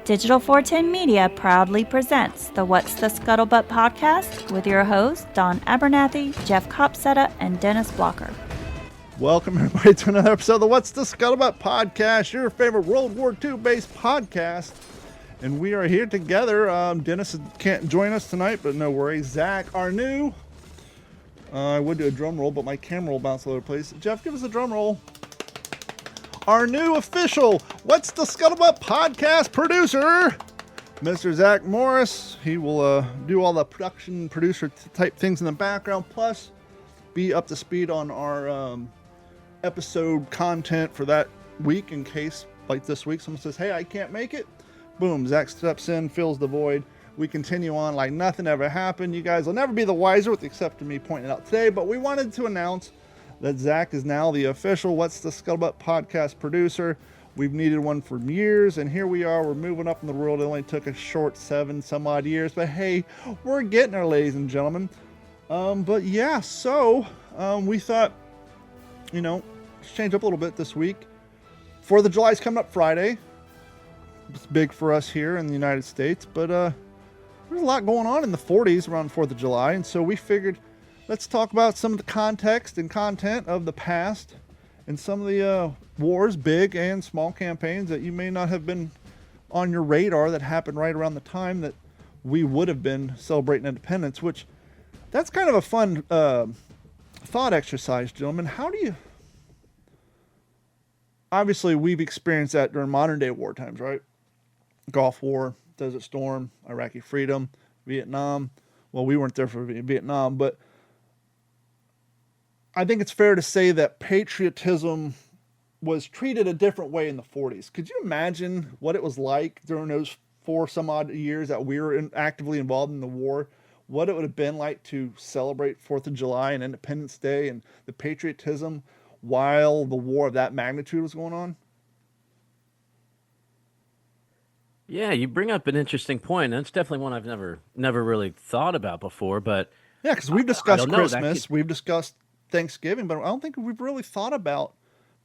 Digital 410 Media proudly presents the What's the Scuttlebutt podcast with your hosts, Don Abernathy, Jeff Copsetta, and Dennis Blocker. Welcome, everybody, to another episode of the What's the Scuttlebutt podcast, your favorite World War II-based podcast. And we are here together. Dennis can't join us tonight, but no worries. Zach, our new... I would do a drum roll, but my camera will bounce all over the place. Jeff, give us a drum roll. Our new official What's the Scuttlebutt podcast producer, Mr. Zach Morris. He will do all the production producer type things in the background, plus be up to speed on our episode content for that week in case, like this week, someone says, hey, I can't make it. Boom, Zach steps in, fills the void. We continue on like nothing ever happened. You guys will never be the wiser, with the exception of me pointing it out today, but we wanted to announce that Zach is now the official What's the Scuttlebutt podcast producer. We've needed one for years, and here we are. We're moving up in the world. It only took a short 7 some odd years, but hey, we're getting there, ladies and gentlemen. But yeah, so we thought, let's change up a little bit this week. 4th of July is coming up Friday. It's big for us here in the United States, but there's a lot going on in the 40s around 4th of July, and so we figured, let's talk about some of the context and content of the past and some of the wars, big and small campaigns that you may not have been on your radar that happened right around the time that we would have been celebrating independence, which that's kind of a fun thought exercise, gentlemen. How do you... Obviously, we've experienced that during modern day war times, right? Gulf War, Desert Storm, Iraqi Freedom, Vietnam. Well, we weren't there for Vietnam, but I think it's fair to say that patriotism was treated a different way in the 40s. Could you imagine what it was like during those 4 some odd years that we were actively involved in the war? What it would have been like to celebrate 4th of July and Independence Day and the patriotism while the war of that magnitude was going on? Yeah, you bring up an interesting point. That's definitely one I've never really thought about before. But yeah, because we've discussed Christmas, we've discussed Thanksgiving, but I don't think we've really thought about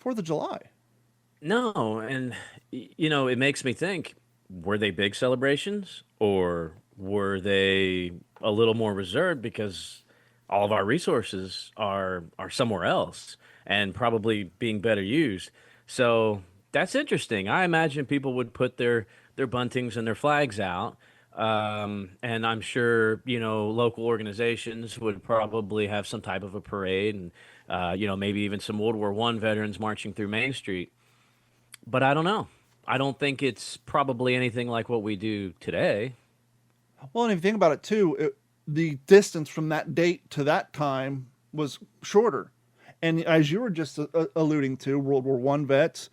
4th of July. No, and it makes me think: were they big celebrations, or were they a little more reserved because all of our resources are somewhere else and probably being better used? So that's interesting. I imagine people would put their buntings and their flags out. And I'm sure, local organizations would probably have some type of a parade and, maybe even some World War I veterans marching through Main Street. But I don't know. I don't think it's probably anything like what we do today. Well, and if you think about it too, the distance from that date to that time was shorter. And as you were just alluding to, World War I vets,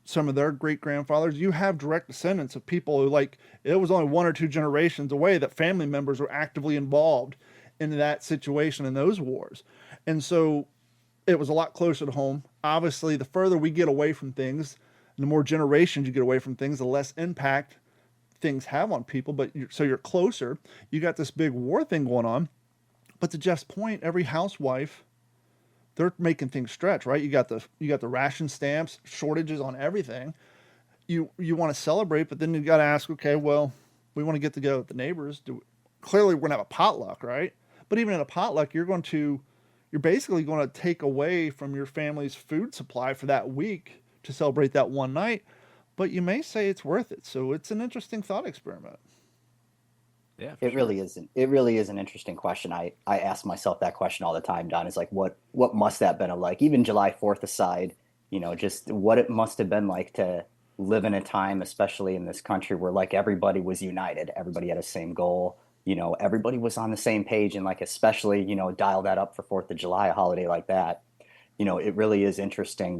some of their great-grandfathers, you have direct descendants of people who, it was only 1 or 2 generations away that family members were actively involved in that situation in those wars. And so it was a lot closer to home. Obviously, the further we get away from things, the more generations you get away from things, the less impact things have on people. But so you're closer. You got this big war thing going on. But to Jeff's point, every housewife, they're making things stretch, right? You got the ration stamps, shortages on everything. You want to celebrate, but then you got to ask, okay, well, we want to get together with the neighbors. Clearly, we're going to have a potluck, right? But even in a potluck, you're basically going to take away from your family's food supply for that week to celebrate that one night. But you may say it's worth it. So it's an interesting thought experiment. Yeah, it really isn't. It really is an interesting question. I ask myself that question all the time, Don. Is like, what must that have been like? Even July 4th aside, just what it must have been like to live in a time, especially in this country, where everybody was united, everybody had the same goal. Everybody was on the same page, and especially dial that up for 4th of July, a holiday like that. It really is interesting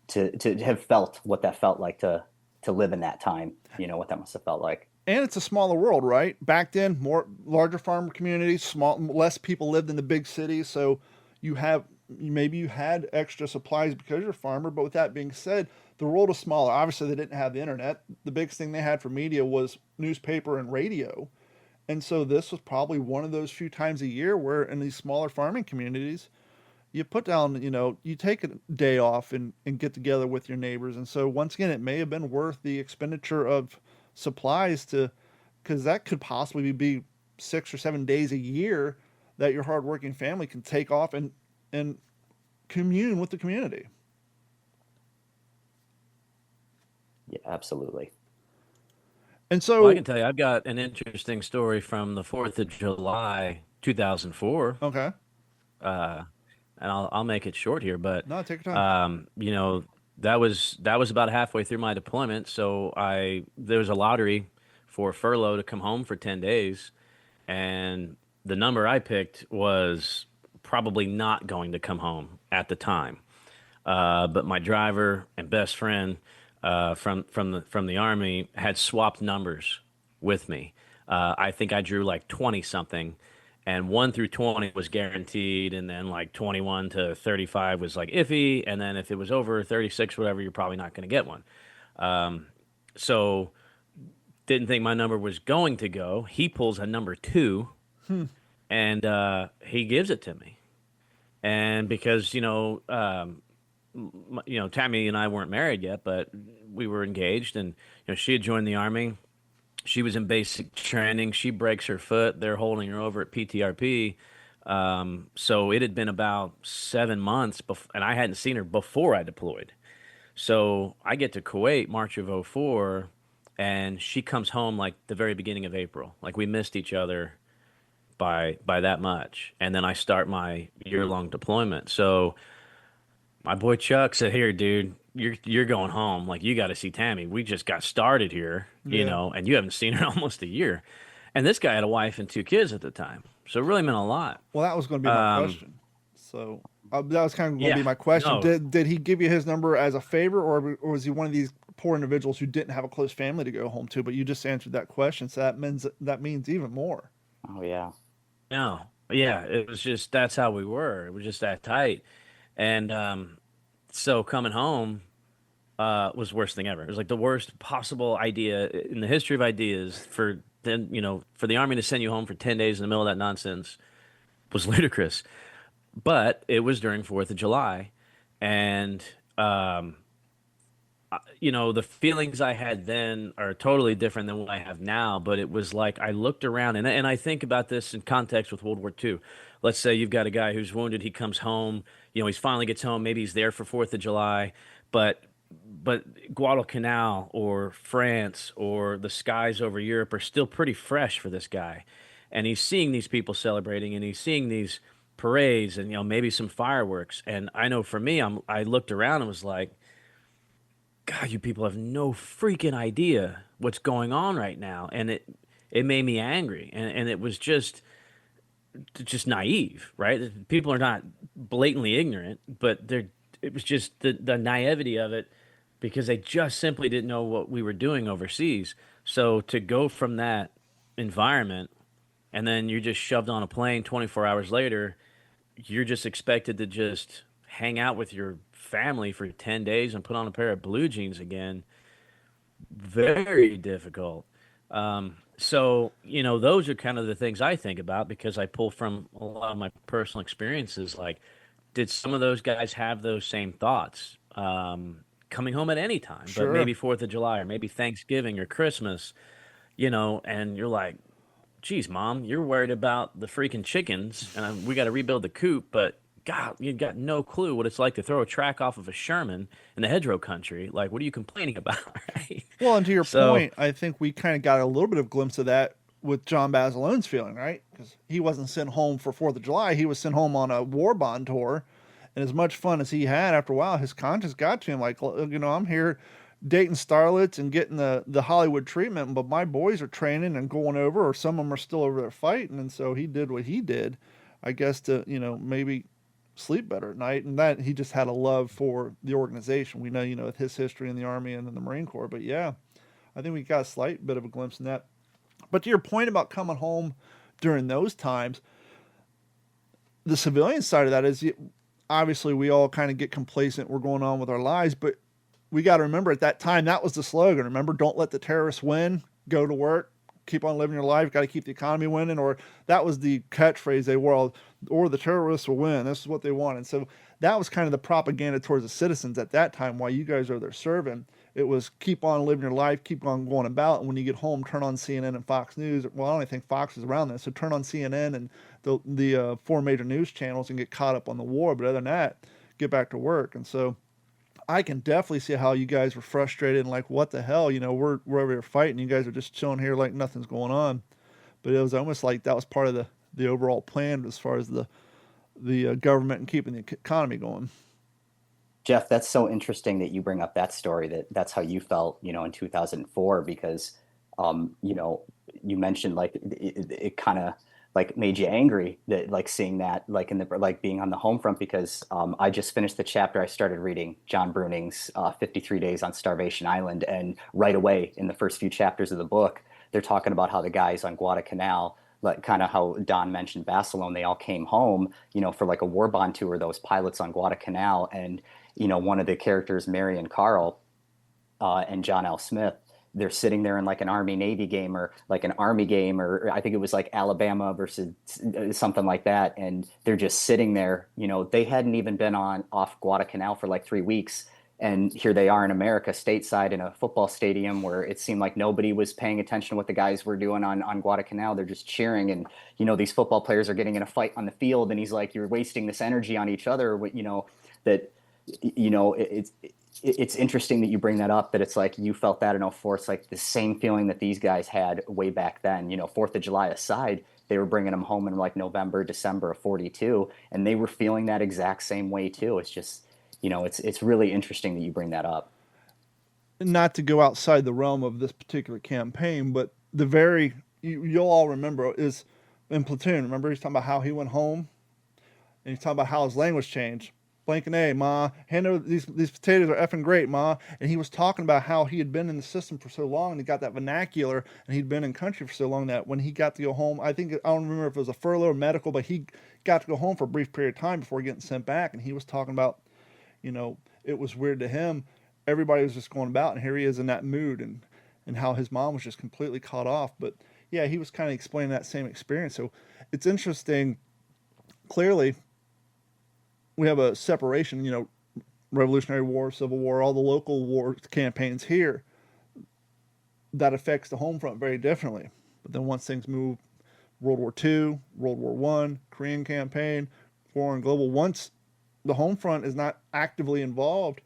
to have felt what that felt like to live in that time. What that must have felt like. And it's a smaller world, right? Back then, larger farm communities, less people lived in the big cities. So maybe you had extra supplies because you're a farmer. But with that being said, the world was smaller. Obviously, they didn't have the internet. The biggest thing they had for media was newspaper and radio. And so this was probably one of those few times a year where in these smaller farming communities, you put down, you take a day off and get together with your neighbors. And so once again, it may have been worth the expenditure of supplies to, because that could possibly be 6 or 7 days a year that your hardworking family can take off and commune with the community. Yeah, absolutely. And so, Well, I can tell you, I've got an interesting story from the 4th of July, 2004. okay, Uh, and I'll make it short here, but no, take your time. you know, that was about halfway through my deployment. So there was a lottery for furlough to come home for 10 days, and the number I picked was probably not going to come home at the time. But my driver and best friend from the army had swapped numbers with me. I think I drew like 20 something, and 1 through 20 was guaranteed, and then like 21 to 35 was like iffy, and then if it was over 36, whatever, you're probably not going to get one. So didn't think my number was going to go. He pulls a number 2, and he gives it to me. And because Tammy and I weren't married yet, but we were engaged, and she had joined the army. She was in basic training. She breaks her foot. They're holding her over at PTRP. So it had been about 7 months, and I hadn't seen her before I deployed. So I get to Kuwait March of '04, and she comes home like the very beginning of April. Like we missed each other by that much. And then I start my year-long deployment. So my boy Chuck said, "Here, dude, you're going home. Like you got to see Tammy. We just got started here, and you haven't seen her in almost a year." And this guy had a wife and 2 kids at the time, so it really meant a lot. Well, that was going to be my question. So that was kind of going to be my question. No. Did he give you his number as a favor, or was he one of these poor individuals who didn't have a close family to go home to? But you just answered that question, so that means even more. Oh yeah. No, yeah, it was just that's how we were. It was just that tight, and so coming home was the worst thing ever. It was like the worst possible idea in the history of ideas for the army to send you home for 10 days in the middle of that nonsense was ludicrous. But it was during 4th of July, and the feelings I had then are totally different than what I have now. But it was like I looked around, and I think about this in context with World War II. Let's say you've got a guy who's wounded. He comes home. He finally gets home. Maybe he's there for 4th of July, but Guadalcanal or France or the skies over Europe are still pretty fresh for this guy, and he's seeing these people celebrating, and he's seeing these parades, and maybe some fireworks. And I know for me, I looked around and was like, God, you people have no freaking idea what's going on right now. And it made me angry. And it was just naive, right? People are not blatantly ignorant, but it was just the naivety of it, because they just simply didn't know what we were doing overseas. So to go from that environment, and then you're just shoved on a plane 24 hours later, you're just expected to just hang out with your family for 10 days and put on a pair of blue jeans again. Very difficult. So those are kind of the things I think about, because I pull from a lot of my personal experiences. Like, did some of those guys have those same thoughts coming home at any time, Sure. but maybe 4th of July or maybe Thanksgiving or Christmas, and you're like, geez, Mom, you're worried about the freaking chickens, and we got to rebuild the coop, but God, you got no clue what it's like to throw a track off of a Sherman in the hedgerow country. Like, what are you complaining about, right? Well, and to your point, I think we kind of got a little bit of glimpse of that with John Bazilone's feeling, right? Because he wasn't sent home for 4th of July. He was sent home on a war bond tour. And as much fun as he had, after a while, his conscience got to him. Like, I'm here dating starlets and getting the Hollywood treatment, but my boys are training and going over, or some of them are still over there fighting. And so he did what he did, I guess, to, maybe sleep better at night. And that he just had a love for the organization. We know, with his history in the Army and in the Marine Corps. But yeah, I think we got a slight bit of a glimpse in that. But to your point about coming home during those times, the civilian side of that is, obviously we all kind of get complacent. We're going on with our lives, but we got to remember at that time, that was the slogan. Remember, don't let the terrorists win, go to work, keep on living your life, got to keep the economy winning. Or that was the catchphrase they were, or the terrorists will win. This is what they wanted. So that was kind of the propaganda towards the citizens at that time while you guys are there serving. It was keep on living your life, keep on going about. And when you get home, turn on CNN and Fox News. Well, I don't even think Fox is around this. So turn on CNN and the four major news channels and get caught up on the war. But other than that, get back to work. And so I can definitely see how you guys were frustrated and like, what the hell? We're over here fighting. You guys are just chilling here like nothing's going on. But it was almost like that was part of the overall plan as far as the government and keeping the economy going. Jeff, that's so interesting that you bring up that story, that's how you felt, in 2004, because, you mentioned like it kind of like made you angry that like seeing that like like being on the home front, because I just finished the chapter I started reading, John Bruning's 53 Days on Starvation Island. And right away in the first few chapters of the book, they're talking about how the guys on Guadalcanal, like kind of how Don mentioned Barcelona, they all came home, for like a war bond tour, those pilots on Guadalcanal. And, one of the characters, Marion Carl and John L. Smith, they're sitting there in like an Army-Navy game or like an Army game, or I think it was like Alabama versus something like that. And they're just sitting there, they hadn't even been off Guadalcanal for like 3 weeks. And here they are in America, stateside in a football stadium where it seemed like nobody was paying attention to what the guys were doing on Guadalcanal. They're just cheering. And, these football players are getting in a fight on the field. And he's like, you're wasting this energy on each other. That, it's interesting that you bring that up, that it's like you felt that in '04. It's like the same feeling that these guys had way back then. 4th of July aside, they were bringing them home in like November, December of 42. And they were feeling that exact same way too. It's just, it's really interesting that you bring that up. Not to go outside the realm of this particular campaign, but you'll all remember is in Platoon. Remember he's talking about how he went home and he's talking about how his language changed. Blanking A, ma, hand over these potatoes are effing great, ma. And he was talking about how he had been in the system for so long and he got that vernacular, and he'd been in country for so long that when he got to go home, I don't remember if it was a furlough or medical, but he got to go home for a brief period of time before getting sent back. And he was talking about, it was weird to him. Everybody was just going about, and here he is in that mood, and how his mom was just completely caught off. But yeah, he was kind of explaining that same experience. So it's interesting. Clearly, we have a separation, Revolutionary War, Civil War, all the local war campaigns here, that affects the home front very differently. But then once things move, World War II, World War I, Korean campaign, foreign global, once the home front is not actively involved,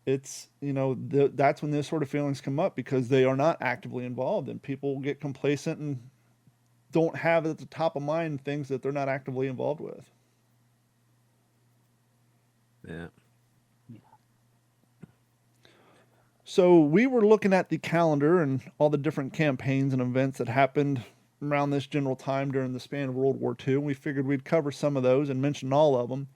it's, that's when those sort of feelings come up, because they are not actively involved, and people get complacent and don't have at the top of mind things that they're not actively involved with. Yeah. So we were looking at the calendar and all the different campaigns and events that happened around this general time during the span of World War II. And we figured we'd cover some of those and mention all of them.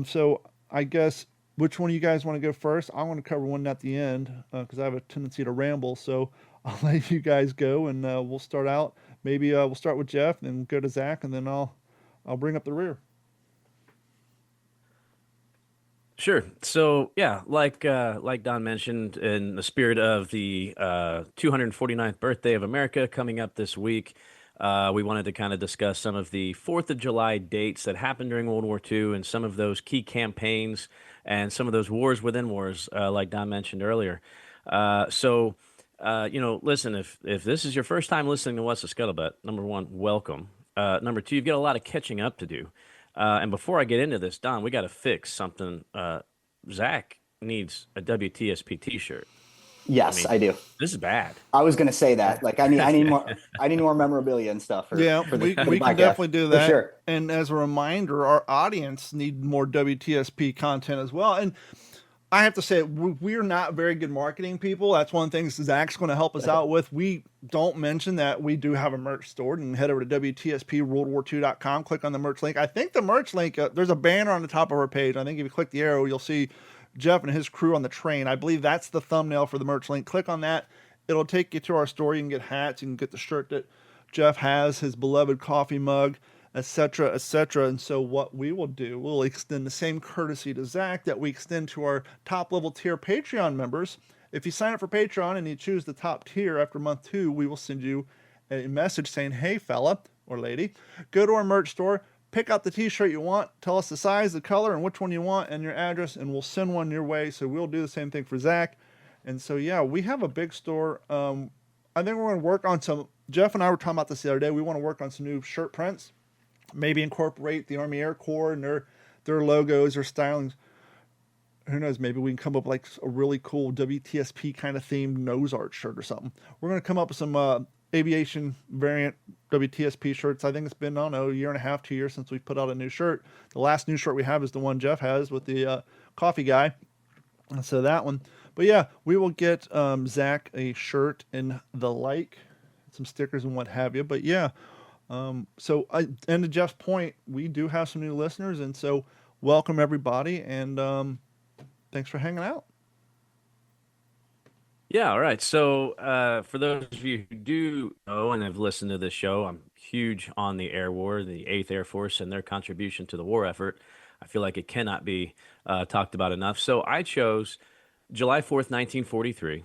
So I guess, which one of you guys want to go first? I want to cover one at the end because I have a tendency to ramble. So I'll let you guys go, and we'll start out. Maybe we'll start with Jeff, then go to Zach, and then I'll bring up the rear. Sure. So yeah, like Don mentioned, in the spirit of the 249th birthday of America coming up this week, we wanted to kind of discuss some of the 4th of July dates that happened during World War II and some of those key campaigns and some of those wars within wars, like Don mentioned earlier. So listen, if this is your first time listening to What's the Scuttlebutt, number one, welcome. Number two, you've got a lot of catching up to do. And before I get into this, Don, we got to fix something. Zach needs a WTSP T-shirt. Yes, I do. This is bad. I was going to say that. Like, I need more. I need more memorabilia and stuff. We can definitely do that. For sure. And as a reminder, our audience need more WTSP content as well. And I have to say, we're not very good marketing people. That's one of the things Zach's going to help us out with. We don't mention that we do have a merch store, and head over to WTSPWorldWar2.com, click on the merch link. I think the merch link, there's a banner on the top of our page. I think if you click the arrow, you'll see Jeff and his crew on the train. I believe that's the thumbnail for the merch link. Click on that. It'll take you to our store. You can get hats. You can get the shirt that Jeff has, his beloved coffee mug, etc., etc. And so what we will do, we'll extend the same courtesy to Zach that we extend to our top level tier Patreon members. If you sign up for Patreon and you choose the top tier after month 2, we will send you a message saying, hey, fella or lady, go to our merch store, pick out the t-shirt you want, tell us the size, the color, and which one you want, and your address, and we'll send one your way. So we'll do the same thing for Zach. And so, yeah, we have a big store. I think we're going to work on some, Jeff and I were talking about this the other day. We want to work on some new shirt prints, maybe incorporate the Army Air Corps and their logos or stylings. Who knows, maybe we can come up with like a really cool WTSP kind of themed nose art shirt or something. We're going to come up with some aviation variant WTSP shirts. I think it's been, I don't know, a year and a half, 2 years since we put out a new shirt. The last new shirt we have is the one Jeff has with the coffee guy. And so that one. But yeah, we will get Zach a shirt and the like, some stickers and what have you. But yeah, and to Jeff's point, we do have some new listeners. And so welcome everybody. And thanks for hanging out. Yeah, all right. So for those of you who do know and have listened to this show, I'm huge on the Air War, the 8th Air Force, and their contribution to the war effort. I feel like it cannot be talked about enough. So I chose July 4th, 1943,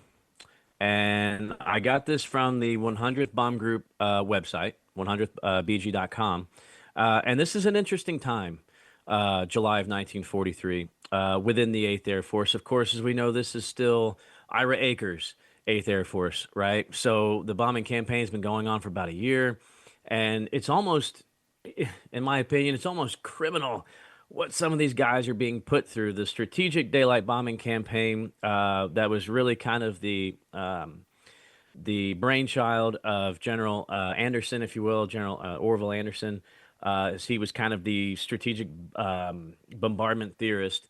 and I got this from the 100th Bomb Group website, 100thbg.com. And this is an interesting time, July of 1943, within the 8th Air Force. Of course, as we know, this is still Ira Akers' 8th Air Force, right? So the bombing campaign has been going on for about a year, and it's almost, in my opinion, it's almost criminal what some of these guys are being put through. The strategic daylight bombing campaign that was really kind of the brainchild of General Anderson, if you will, General Orville Anderson, as he was kind of the strategic bombardment theorist.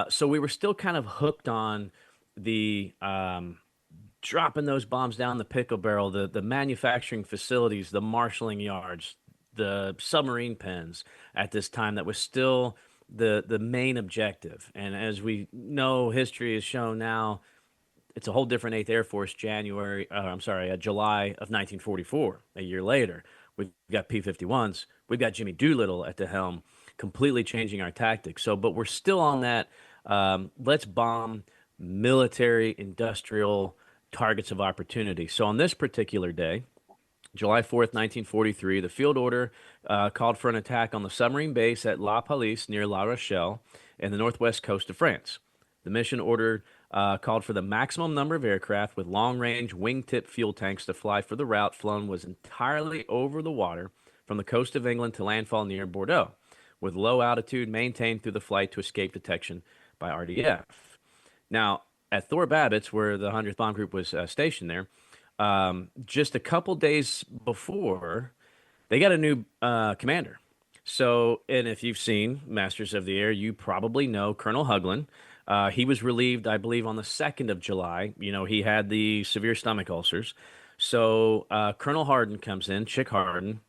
So we were still kind of hooked on the dropping those bombs down the pickle barrel, the manufacturing facilities, the marshaling yards, the submarine pens at this time. That was still the main objective. And as we know, history has shown now, it's a whole different 8th Air Force July of 1944, a year later. We've got P-51s. We've got Jimmy Doolittle at the helm, completely changing our tactics. So, but we're still on that, let's bomb military, industrial targets of opportunity. So on this particular day, July 4th, 1943, the field order called for an attack on the submarine base at La Palisse near La Rochelle in the northwest coast of France. The mission order called for the maximum number of aircraft with long-range wingtip fuel tanks to fly for the route flown was entirely over the water from the coast of England to landfall near Bordeaux, with low altitude maintained through the flight to escape detection by RDF. Now, at Thorpe Abbotts, where the 100th Bomb Group was stationed there, just a couple days before, they got a new commander. So, and if you've seen Masters of the Air, you probably know Colonel Huglin. He was relieved, I believe, on the 2nd of July. You know, he had the severe stomach ulcers. So Colonel Hardin comes in, Chick Hardin,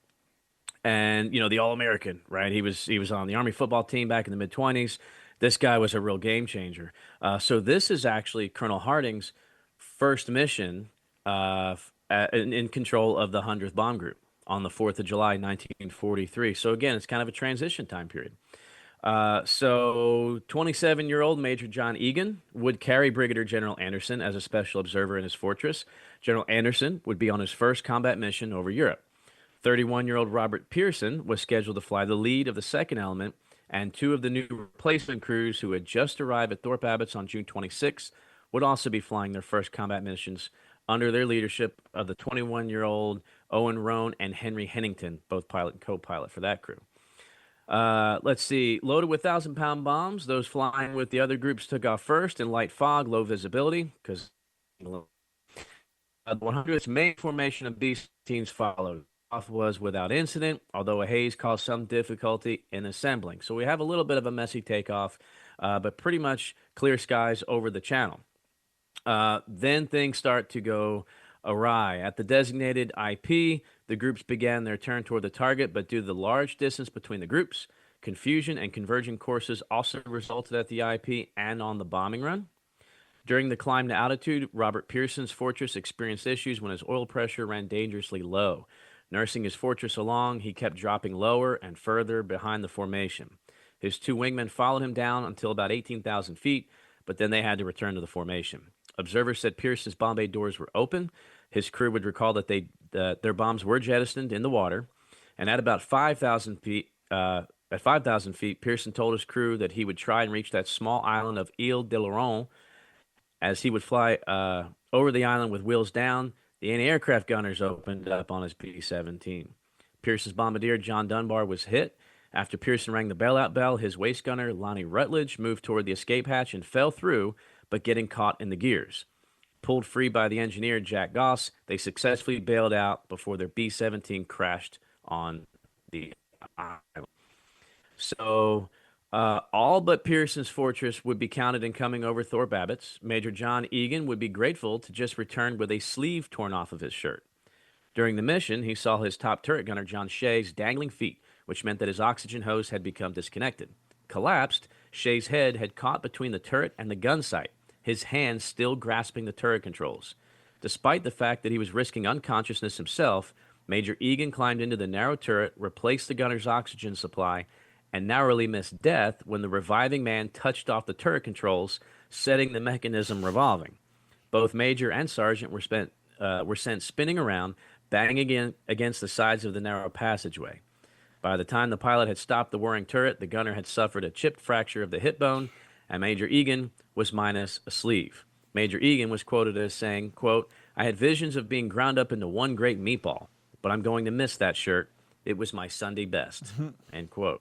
and, you know, the All-American, right? He was on the Army football team back in the mid-20s. This guy was a real game changer. So this is actually Colonel Harding's first mission in control of the 100th Bomb Group on the 4th of July, 1943. So again, it's kind of a transition time period. So 27-year-old Major John Egan would carry Brigadier General Anderson as a special observer in his fortress. General Anderson would be on his first combat mission over Europe. 31-year-old Robert Pearson was scheduled to fly the lead of the second element, and two of the new replacement crews who had just arrived at Thorpe Abbotts on June 26 would also be flying their first combat missions under their leadership of the 21-year-old Owen Roan and Henry Hennington, both pilot and co-pilot for that crew. Let's see. Loaded with 1,000-pound bombs, those flying with the other groups took off first in light fog, low visibility, because the 100th main formation of B teams followed. Off was without incident, although a haze caused some difficulty in assembling. So we have a little bit of a messy takeoff, but pretty much clear skies over the channel. Then things start to go awry. At the designated IP, the groups began their turn toward the target, but due to the large distance between the groups, confusion and converging courses also resulted at the IP and on the bombing run. During the climb to altitude, Robert Pearson's fortress experienced issues when his oil pressure ran dangerously low. Nursing his fortress along, he kept dropping lower and further behind the formation. His two wingmen followed him down until about 18,000 feet, but then they had to return to the formation. Observers said Pearson's bomb bay doors were open. His crew would recall that their bombs were jettisoned in the water, and at about 5,000 feet, At 5,000 feet, Pearson told his crew that he would try and reach that small island of Ile de Laurent. As he would fly over the island with wheels down, the anti-aircraft gunners opened up on his B-17. Pearson's bombardier, John Dunbar, was hit. After Pearson rang the bailout bell, his waist gunner, Lonnie Rutledge, moved toward the escape hatch and fell through, but getting caught in the gears. Pulled free by the engineer, Jack Goss, they successfully bailed out before their B-17 crashed on the island. So all but Pearson's fortress would be counted in coming over Thor Babbitt's. Major John Egan would be grateful to just return with a sleeve torn off of his shirt. During the mission, he saw his top turret gunner, John Shea's dangling feet, which meant that his oxygen hose had become disconnected. Collapsed, Shea's head had caught between the turret and the gun sight, his hands still grasping the turret controls. Despite the fact that he was risking unconsciousness himself, Major Egan climbed into the narrow turret, replaced the gunner's oxygen supply, and narrowly missed death when the reviving man touched off the turret controls, setting the mechanism revolving. Both Major and Sergeant were sent spinning around, banging against the sides of the narrow passageway. By the time the pilot had stopped the whirring turret, the gunner had suffered a chipped fracture of the hip bone, and Major Egan was minus a sleeve. Major Egan was quoted as saying, quote, "I had visions of being ground up into one great meatball, but I'm going to miss that shirt. It was my Sunday best," end quote.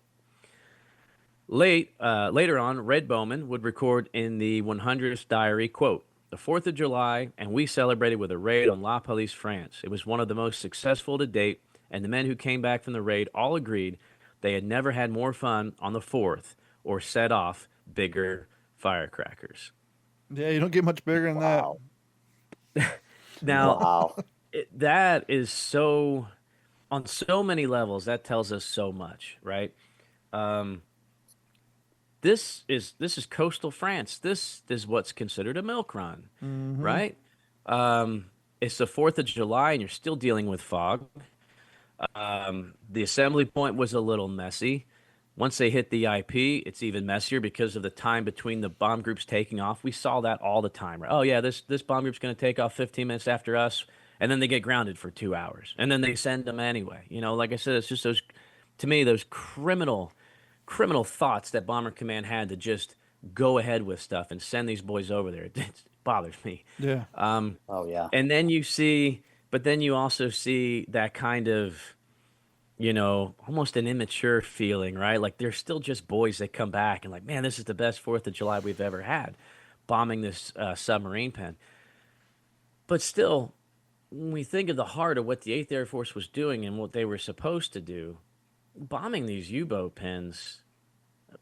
Later on, Red Bowman would record in the 100th diary, quote, "The 4th of July, and we celebrated with a raid on La Palisse, France. It was one of the most successful to date, and the men who came back from the raid all agreed they had never had more fun on the 4th or set off bigger firecrackers." Yeah, you don't get much bigger than Wow. Now, Wow. that is so, on so many levels, that tells us so much, right? Um, this is coastal France. This is what's considered a milk run, right? It's the 4th of July, and you're still dealing with fog. The assembly point was a little messy. Once they hit the IP, it's even messier because of the time between the bomb groups taking off. We saw that all the time, right? Oh yeah, this bomb group's going to take off 15 minutes after us, and then they get grounded for 2 hours, and then they send them anyway. Like I said, it's just those, to me, those criminal thoughts that Bomber Command had to just go ahead with stuff and send these boys over there. It bothers me. Yeah. Oh yeah. And then you also see that kind of, almost an immature feeling, right? Like they're still just boys that come back and like, man, this is the best 4th of July we've ever had, bombing this submarine pen. But still, when we think of the heart of what the 8th Air Force was doing and what they were supposed to do, bombing these U-boat pens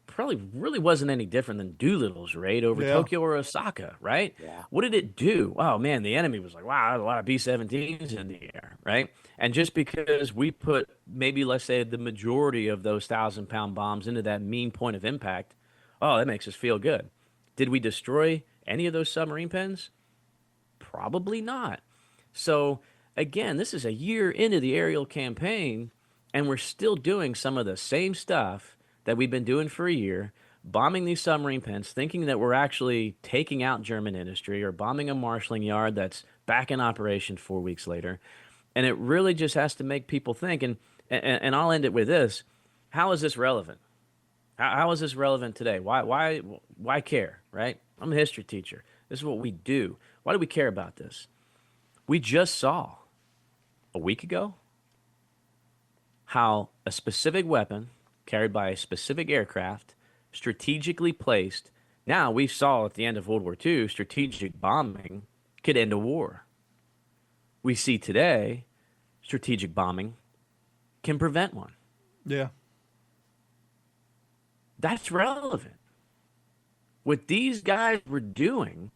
probably really wasn't any different than Doolittle's raid over Yeah. Tokyo or Osaka, right? Yeah. What did it do? Oh man, the enemy was like, wow, a lot of B-17s in the air, right? And just because we put maybe, let's say, the majority of those 1,000-pound bombs into that mean point of impact, oh, that makes us feel good. Did we destroy any of those submarine pens? Probably not. So again, this is a year into the aerial campaign, and we're still doing some of the same stuff that we've been doing for a year, bombing these submarine pens, thinking that we're actually taking out German industry or bombing a marshalling yard that's back in operation 4 weeks later. And it really just has to make people think. And I'll end it with this. How is this relevant? How is this relevant today? Why care, right? I'm a history teacher. This is what we do. Why do we care about this? We just saw a week ago how a specific weapon carried by a specific aircraft, strategically placed. Now, we saw at the end of World War II, strategic bombing could end a war. We see today, strategic bombing can prevent one. Yeah. That's relevant. What these guys were doing,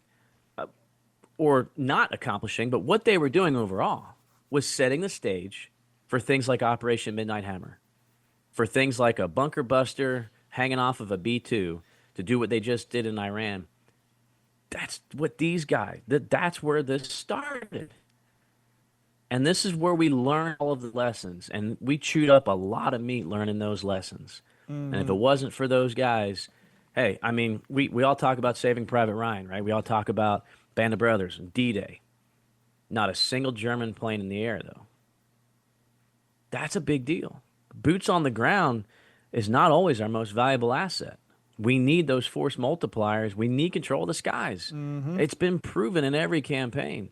or not accomplishing, but what they were doing overall, was setting the stage for things like Operation Midnight Hammer, for things like a bunker buster hanging off of a B-2 to do what they just did in Iran. That's what these guys, that's where this started. And this is where we learn all of the lessons. And we chewed up a lot of meat learning those lessons. And if it wasn't for those guys, hey, I mean, we all talk about Saving Private Ryan, right? We all talk about Band of Brothers and D-Day. Not a single German plane in the air, though. That's a big deal. Boots on the ground. is not always our most valuable asset. We need those force multipliers. We need control of the skies. It's been proven in every campaign.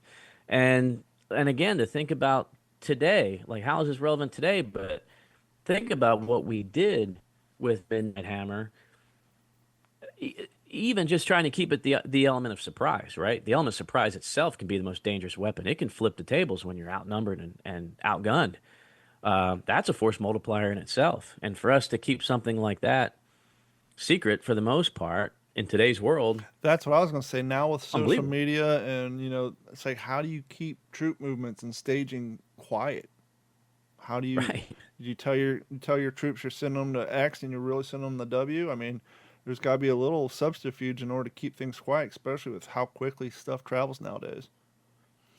And again, to think about today, like how is this relevant today? But think about what we did with Midnight Hammer, even just trying to keep it the element of surprise, right? The element of surprise itself can be the most dangerous weapon. It can flip the tables when you're outnumbered and outgunned. That's a force multiplier in itself. And for us to keep something like that secret for the most part in today's world, That's what I was going to say. Now with social unbelievable. media and, it's like, how do you keep troop movements and staging quiet? How do you, Right. you tell your troops you're sending them to X and you're really sending them to W? I mean, there's got to be a little subterfuge in order to keep things quiet, especially with how quickly stuff travels nowadays.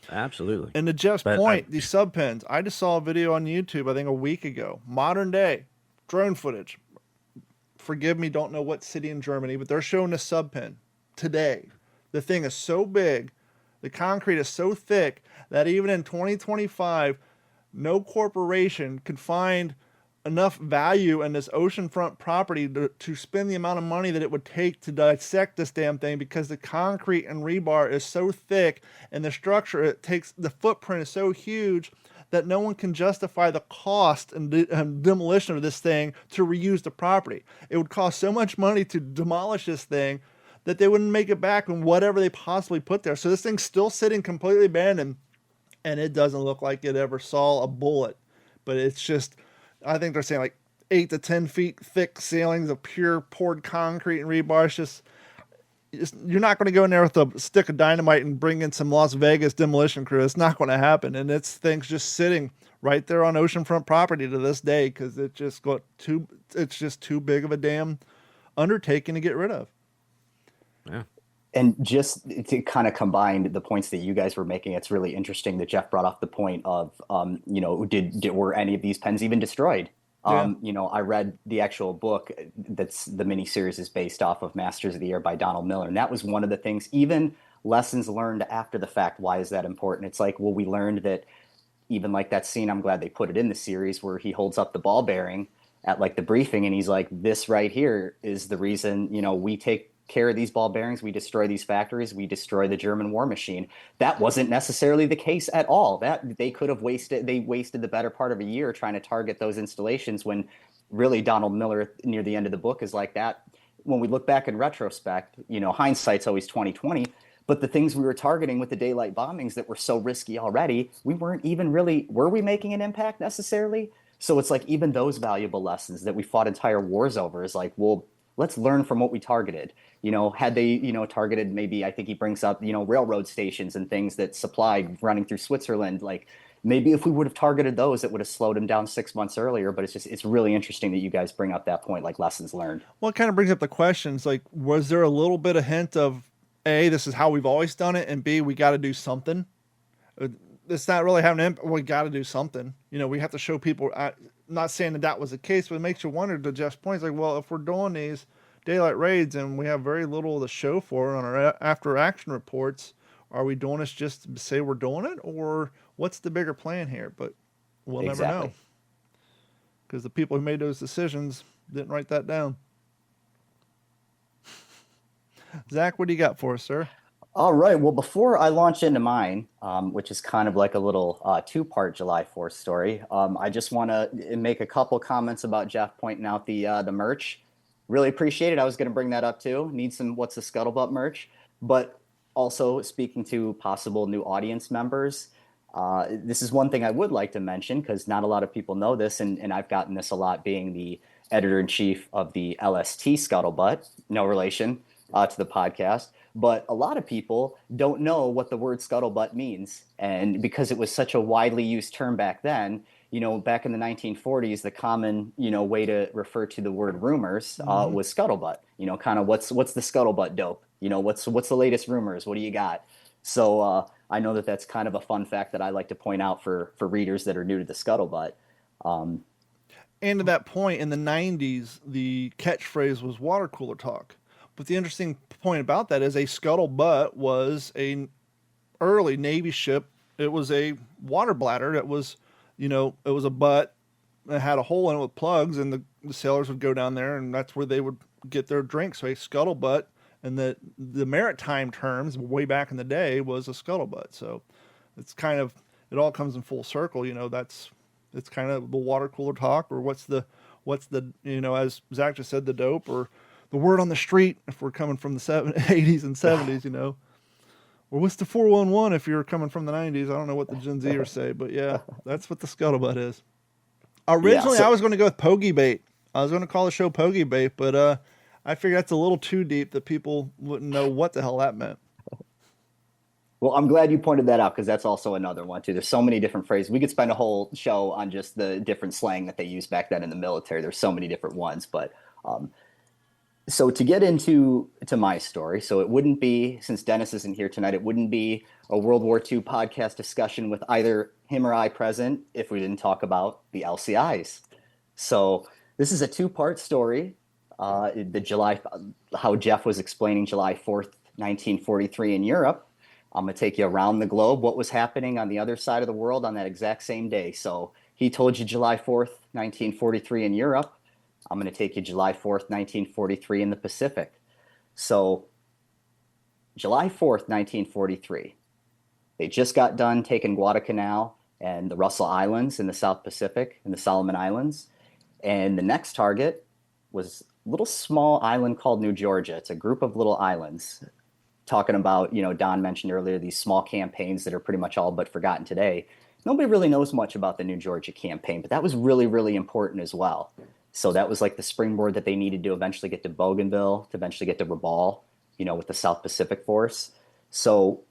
Absolutely. And to Jeff's But point, these sub pens, I just saw a video on YouTube, I think a week ago, modern day drone footage. Forgive me, don't know what city in Germany, but they're showing a sub pen today. The thing is so big, the concrete is so thick that even in 2025, no corporation could find enough value in this oceanfront property to spend the amount of money that it would take to dissect this damn thing, because the concrete and rebar is so thick and the structure it takes, the footprint is so huge that no one can justify the cost and demolition of this thing to reuse the property. It would cost so much money to demolish this thing that they wouldn't make it back on whatever they possibly put there. So this thing's still sitting completely abandoned, and it doesn't look like it ever saw a bullet. But it's just, I think they're saying like 8 to 10 feet thick ceilings of pure poured concrete and rebar. It's just you're not going to go in there with a stick of dynamite and bring in some Las Vegas demolition crew. It's not going to happen. And it's things just sitting right there on oceanfront property to this day because it's just too big of a damn undertaking to get rid of. yeah. And just to kind of combine the points that you guys were making, it's really interesting that Jeff brought up the point of, were any of these pens even destroyed? I read the actual book that's the miniseries is based off of Masters of the Air by Donald Miller. And that was one of the things, even lessons learned after the fact. Why is that important? It's like, well, we learned that even like that scene, I'm glad they put it in the series where he holds up the ball bearing at like the briefing and he's like, this right here is the reason, we take care of these ball bearings, we destroy these factories, we destroy the German war machine. That wasn't necessarily the case at all. That they could have wasted the better part of a year trying to target those installations, when really Donald Miller near the end of the book is like that. When we look back in retrospect, hindsight's always 20/20, but the things we were targeting with the daylight bombings that were so risky already, we weren't even really, were we making an impact necessarily? So it's like even those valuable lessons that we fought entire wars over is like, well, let's learn from what we targeted. Had they, targeted, maybe I think he brings up, railroad stations and things that supplied running through Switzerland. Like maybe if we would have targeted those, it would have slowed him down 6 months earlier. But it's really interesting that you guys bring up that point, like lessons learned. Well, it kind of brings up the questions like, was there a little bit of hint of A, this is how we've always done it, and B, we got to do something? It's not really having an impact. We got to do something. We have to show people. Not saying that was the case, but it makes you wonder, to Jeff's point, like, well, if we're doing these daylight raids and we have very little to show for it on our after action reports, are we doing this just to say we're doing it, or what's the bigger plan here? But we'll never know, because the people who made those decisions didn't write that down. Zach, what do you got for us, sir? All right. Well, before I launch into mine, which is kind of like a little two-part July 4th story, I just want to make a couple comments about Jeff pointing out the merch. Really appreciate it. I was going to bring that up too. Need some What's the Scuttlebutt merch. But also speaking to possible new audience members, this is one thing I would like to mention because not a lot of people know this, and I've gotten this a lot being the editor-in-chief of the LST Scuttlebutt, no relation to the podcast. But a lot of people don't know what the word scuttlebutt means. And because it was such a widely used term back then, back in the 1940s, the common, way to refer to the word rumors was scuttlebutt. Kind of what's the scuttlebutt dope? What's the latest rumors? What do you got? So I know that's kind of a fun fact that I like to point out for readers that are new to the scuttlebutt. And to that point, in the 90s, the catchphrase was water cooler talk. But the interesting point about that is a scuttlebutt was an early Navy ship. It was a water bladder. It was, it was a butt it had a hole in it with plugs, and the sailors would go down there, and that's where they would get their drinks. So a scuttlebutt, and the maritime terms way back in the day was a scuttlebutt. So it's kind of, it all comes in full circle. It's kind of the water cooler talk, or what's the as Zach just said, the dope, or the word on the street if we're coming from the 80s and 70s, or what's the 411 if you're coming from the 90s. I don't know what the Gen Zers say, but yeah, that's what the scuttlebutt is. Originally, I was going to go with Pogey Bait. I was going to call the show Pogey Bait, but I figured that's a little too deep that people wouldn't know what the hell that meant. Well, I'm glad you pointed that out, because that's also another one too. There's so many different phrases. We could spend a whole show on just the different slang that they used back then in the military. There's so many different ones. But so to get into my story, so it wouldn't be, since Dennis isn't here tonight, it wouldn't be a World War II podcast discussion with either him or I present if we didn't talk about the LCIs. So this is a two-part story. How Jeff was explaining July 4th, 1943 in Europe. I'm going to take you around the globe, what was happening on the other side of the world on that exact same day. So he told you July 4th, 1943 in Europe. I'm going to take you July 4th, 1943 in the Pacific. So July 4th, 1943, they just got done taking Guadalcanal and the Russell Islands in the South Pacific and the Solomon Islands. And the next target was a little small island called New Georgia. It's a group of little islands. Talking about, Don mentioned earlier, these small campaigns that are pretty much all but forgotten today. Nobody really knows much about the New Georgia campaign, but that was really, really important as well. So that was like the springboard that they needed to eventually get to Bougainville, to eventually get to Rabaul, with the South Pacific Force. So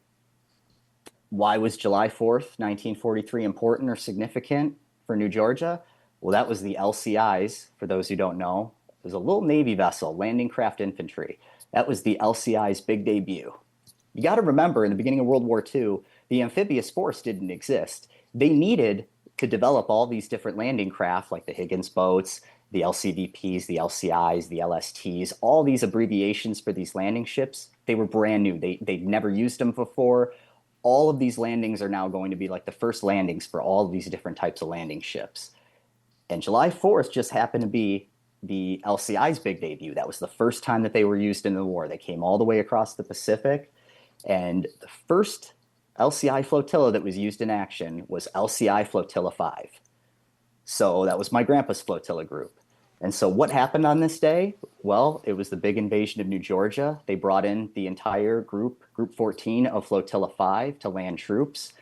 why was July 4th, 1943 important or significant for New Georgia? Well, that was the LCIs, for those who don't know. It was a little Navy vessel, landing craft infantry. That was the LCI's big debut. You got to remember, in the beginning of World War II, the amphibious force didn't exist. They needed to develop all these different landing craft, like the Higgins boats, the LCVPs, the LCIs, the LSTs, all these abbreviations for these landing ships. They were brand new. They'd never used them before. All of these landings are now going to be like the first landings for all of these different types of landing ships. And July 4th just happened to be the LCI's big debut. That was the first time that they were used in the war. They came all the way across the Pacific, and the first LCI flotilla that was used in action was LCI Flotilla 5. So that was my grandpa's flotilla group. And so what happened on this day? Well, it was the big invasion of New Georgia. They brought in the entire Group 14 of Flotilla 5 to land troops,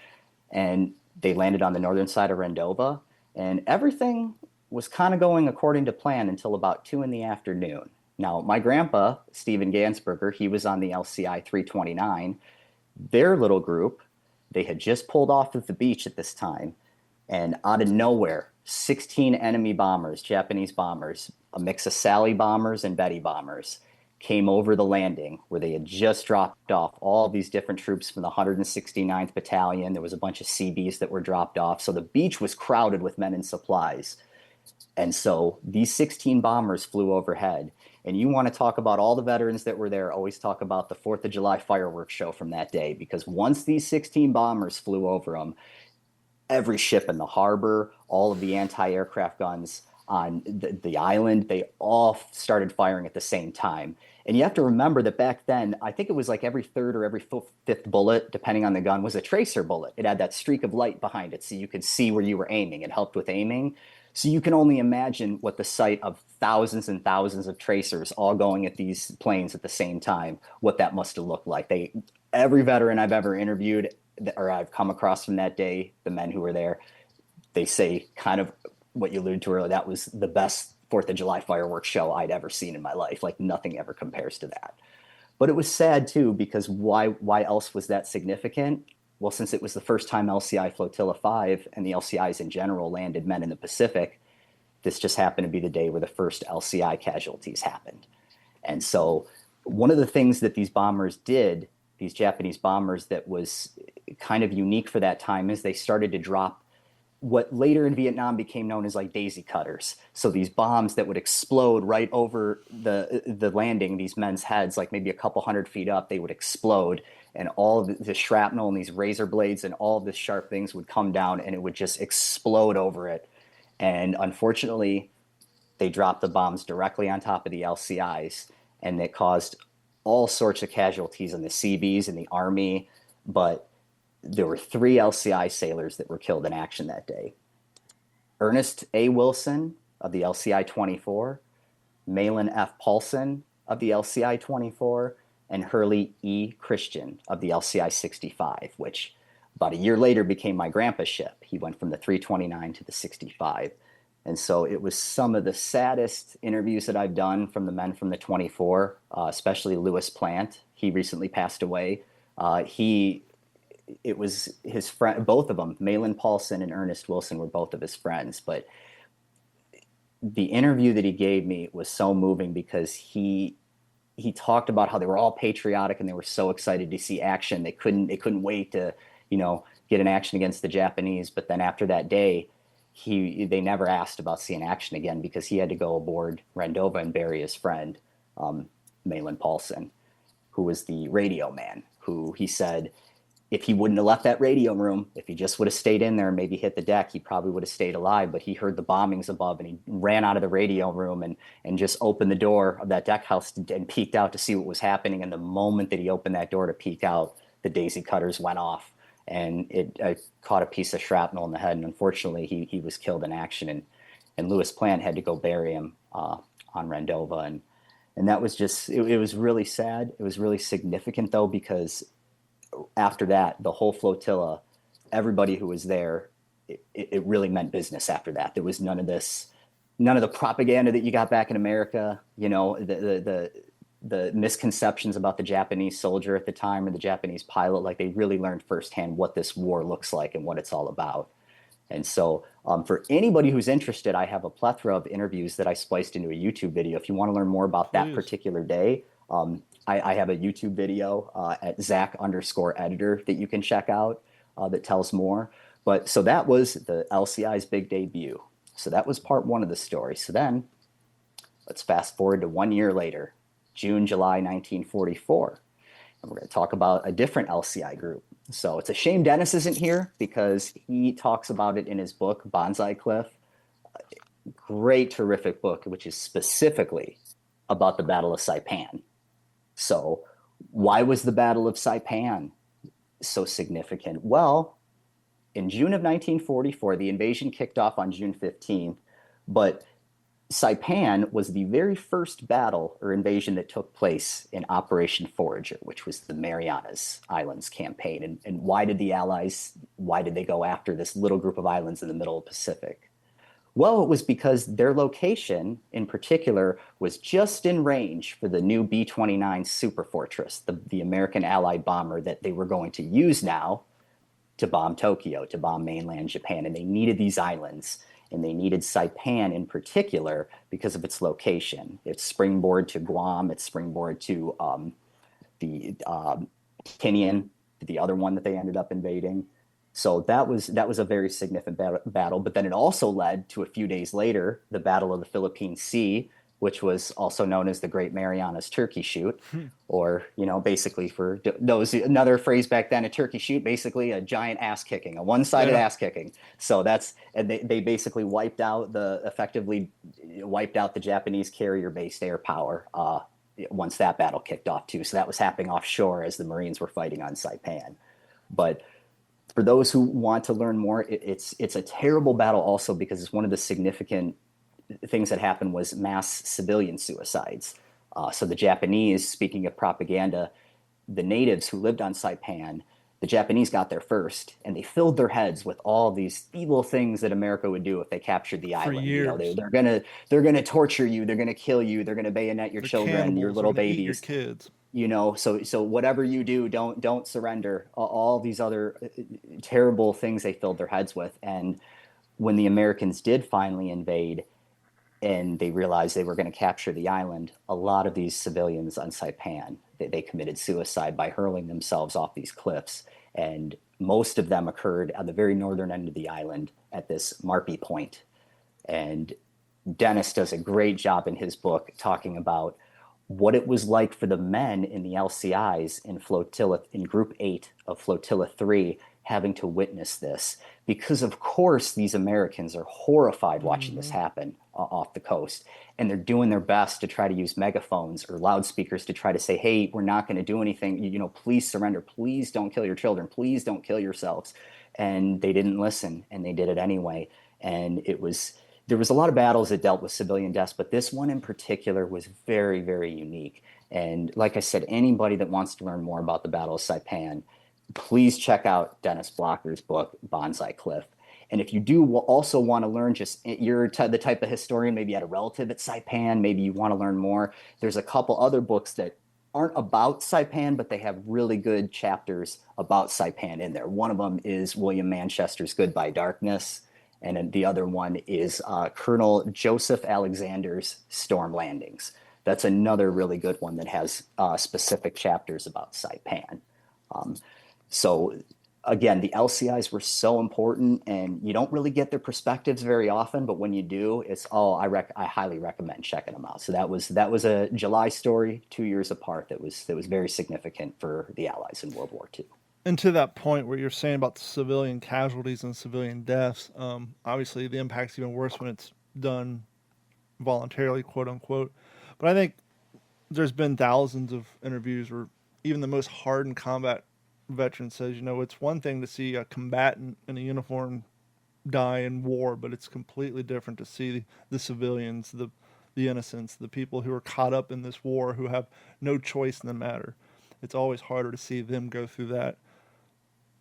and they landed on the northern side of Rendova, and everything was kind of going according to plan until about 2 p.m. Now, my grandpa, Stephen Gansberger, he was on the LCI 329. Their little group, they had just pulled off of the beach at this time, and out of nowhere, 16 enemy bombers, Japanese bombers, a mix of Sally bombers and Betty bombers, came over the landing where they had just dropped off all these different troops from the 169th Battalion. There was a bunch of Seabees that were dropped off. So the beach was crowded with men and supplies. And so these 16 bombers flew overhead. And you want to talk about all the veterans that were there, always talk about the 4th of July fireworks show from that day. Because once these 16 bombers flew over them, every ship in the harbor, all of the anti-aircraft guns on the island, they all started firing at the same time. And you have to remember that back then, I think it was like every third or every fifth bullet, depending on the gun, was a tracer bullet. It had that streak of light behind it so you could see where you were aiming. It helped with aiming. So you can only imagine what the sight of thousands and thousands of tracers all going at these planes at the same time, what that must have looked like. Every veteran I've ever interviewed or I've come across from that day, the men who were there, they say kind of what you alluded to earlier, that was the best 4th of July fireworks show I'd ever seen in my life. Like nothing ever compares to that. But it was sad too, because why else was that significant? Well, since it was the first time LCI Flotilla 5 and the LCIs in general landed men in the Pacific, this just happened to be the day where the first LCI casualties happened. And so one of the things that these bombers did, these Japanese bombers, that was kind of unique for that time is they started to drop what later in Vietnam became known as like daisy cutters. So these bombs that would explode right over the landing, these men's heads, like maybe a couple 100 feet up, they would explode. And all of the shrapnel and these razor blades and all of the sharp things would come down and it would just explode over it. And unfortunately, they dropped the bombs directly on top of the LCIs, and it caused all sorts of casualties in the Seabees and the Army. But there were 3 LCI sailors that were killed in action that day. Ernest A. Wilson of the LCI-24, Malin F. Paulson of the LCI-24, and Hurley E. Christian of the LCI-65, which about a year later became my grandpa's ship. He went from the 329 to the 65. And so it was some of the saddest interviews that I've done from the men from the 24, especially Lewis Plant. He recently passed away. It was his friend, both of them, Malin Paulson and Ernest Wilson, were both of his friends. But the interview that he gave me was so moving because he talked about how they were all patriotic and they were so excited to see action. They couldn't wait to, get an action against the Japanese. But then after that day, they never asked about seeing action again because he had to go aboard Rendova and bury his friend, Malin Paulson, who was the radio man, who he said, if he wouldn't have left that radio room, if he just would have stayed in there and maybe hit the deck, he probably would have stayed alive. But he heard the bombings above and he ran out of the radio room and just opened the door of that deck house and peeked out to see what was happening. And the moment that he opened that door to peek out, the daisy cutters went off and it caught a piece of shrapnel in the head. And unfortunately, he was killed in action. And Lewis Plant had to go bury him on Rendova. And that was just, it was really sad. It was really significant, though, because after that, the whole flotilla, everybody who was there, it really meant business after that. There was none of the propaganda that you got back in America, the misconceptions about the Japanese soldier at the time or the Japanese pilot. Like, they really learned firsthand what this war looks like and what it's all about. And so for anybody who's interested, I have a plethora of interviews that I spliced into a YouTube video. If you want to learn more about that particular day, I have a YouTube video at Zach_editor that you can check out that tells more. But so that was the LCI's big debut. So that was part 1 of the story. So then let's fast forward to 1 year later, June, July 1944. And we're going to talk about a different LCI group. So it's a shame Dennis isn't here because he talks about it in his book, Bonsai Cliff. Great, terrific book, which is specifically about the Battle of Saipan. So why was the Battle of Saipan so significant? Well, in June of 1944, the invasion kicked off on June 15th, but Saipan was the very first battle or invasion that took place in Operation Forager, which was the Marianas Islands campaign. And why did the Allies, go after this little group of islands in the middle of the Pacific? Well, it was because their location in particular was just in range for the new B-29 Superfortress, the American Allied bomber that they were going to use now to bomb Tokyo, to bomb mainland Japan. And they needed these islands, and they needed Saipan in particular because of its location. It's springboard to Guam, it's springboard to the Tinian, the other one that they ended up invading. So that was a very significant battle. But then it also led to, a few days later, the Battle of the Philippine Sea, which was also known as the Great Marianas Turkey Shoot, or, basically, for those, another phrase back then, a turkey shoot, basically a giant ass kicking, a one-sided ass kicking. So and they basically effectively wiped out the Japanese carrier-based air power once that battle kicked off too. So that was happening offshore as the Marines were fighting on Saipan. But for those who want to learn more, it's a terrible battle also because it's one of the significant things that happened was mass civilian suicides. So the Japanese, speaking of propaganda, the natives who lived on Saipan, the Japanese got there first, and they filled their heads with all these evil things that America would do if they captured the island. Years. They're gonna torture you, they're gonna kill you, they're gonna bayonet your children, your little babies, eat your kids. So whatever you do, don't surrender. All these other terrible things they filled their heads with. And when the Americans did finally invade and they realized they were going to capture the island, a lot of these civilians on Saipan, they committed suicide by hurling themselves off these cliffs. And most of them occurred on the very northern end of the island at this Marpy Point. And Dennis does a great job in his book talking about what it was like for the men in the LCIs in Group 8 of Flotilla 3 having to witness this, because of course these Americans are horrified watching this happen off the coast, and they're doing their best to try to use megaphones or loudspeakers to try to say, hey, we're not going to do anything, please surrender, please don't kill your children, please don't kill yourselves. And they didn't listen, and they did it anyway. And there was a lot of battles that dealt with civilian deaths, but this one in particular was very, very unique. And like I said, anybody that wants to learn more about the Battle of Saipan, please check out Dennis Blocker's book, Bonsai Cliff. And if you do also want to learn, just you're the type of historian, maybe you had a relative at Saipan, maybe you want to learn more, there's a couple other books that aren't about Saipan, but they have really good chapters about Saipan in there. One of them is William Manchester's Goodbye Darkness, and then the other one is Colonel Joseph Alexander's Storm Landings. That's another really good one that has specific chapters about Saipan. So again, the LCIs were so important, and you don't really get their perspectives very often, but when you do, I highly recommend checking them out. So that was a July story, 2 years apart, that was very significant for the Allies in World War II. And to that point where you're saying about the civilian casualties and civilian deaths, obviously the impact's even worse when it's done voluntarily, quote unquote. But I think there's been thousands of interviews where even the most hardened combat veteran says, it's one thing to see a combatant in a uniform die in war, but it's completely different to see the civilians, the innocents, the people who are caught up in this war, who have no choice in the matter. It's always harder to see them go through that,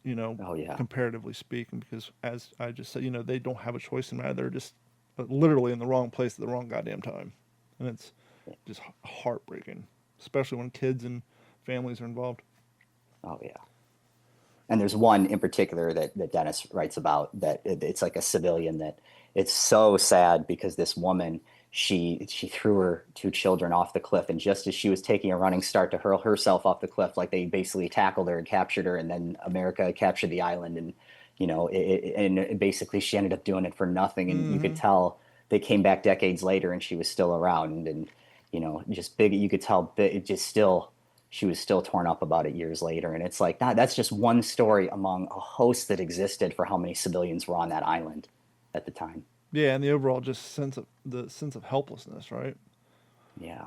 comparatively speaking, because as I just said, they don't have a choice in the matter. They're just literally in the wrong place at the wrong goddamn time. And it's just heartbreaking, especially when kids and families are involved. Oh, yeah. And there's one in particular that Dennis writes about, that it's like a civilian, that it's so sad because this woman, she threw her 2 children off the cliff, and just as she was taking a running start to hurl herself off the cliff, like they basically tackled her and captured her, and then America captured the island, and and basically she ended up doing it for nothing, and you could tell they came back decades later and she was still around, and just big, you could tell it just still, she was still torn up about it years later. And it's like, that's just one story among a host that existed for how many civilians were on that island at the time. Yeah, and the overall just sense of helplessness, right? Yeah.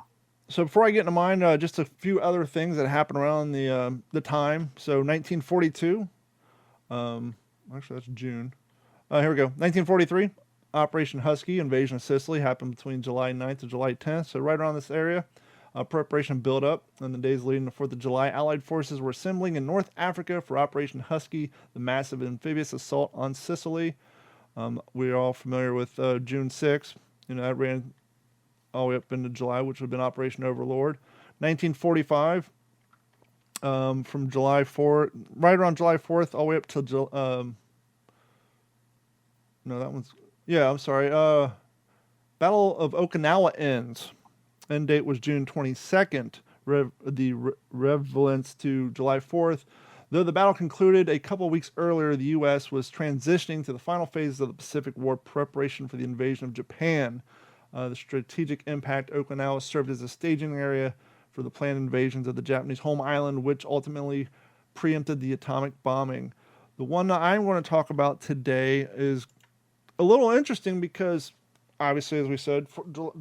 So before I get into mine, just a few other things that happened around the time. So 1942, actually that's June. Here we go. 1943, Operation Husky, invasion of Sicily, happened between July 9th and July 10th. So right around this area. Preparation built up. In the days leading to 4th of July, Allied forces were assembling in North Africa for Operation Husky, the massive amphibious assault on Sicily. We're all familiar with June 6th. That ran all the way up into July, which would have been Operation Overlord. 1945, from July 4th, right around July 4th, all the way up to Battle of Okinawa ends. End date was June 22nd. The relevance to July 4th. Though the battle concluded a couple of weeks earlier, the U.S. was transitioning to the final phases of the Pacific War preparation for the invasion of Japan. The strategic impact, Okinawa served as a staging area for the planned invasions of the Japanese home island, which ultimately preempted the atomic bombing. The one that I'm going to talk about today is a little interesting because, obviously, as we said,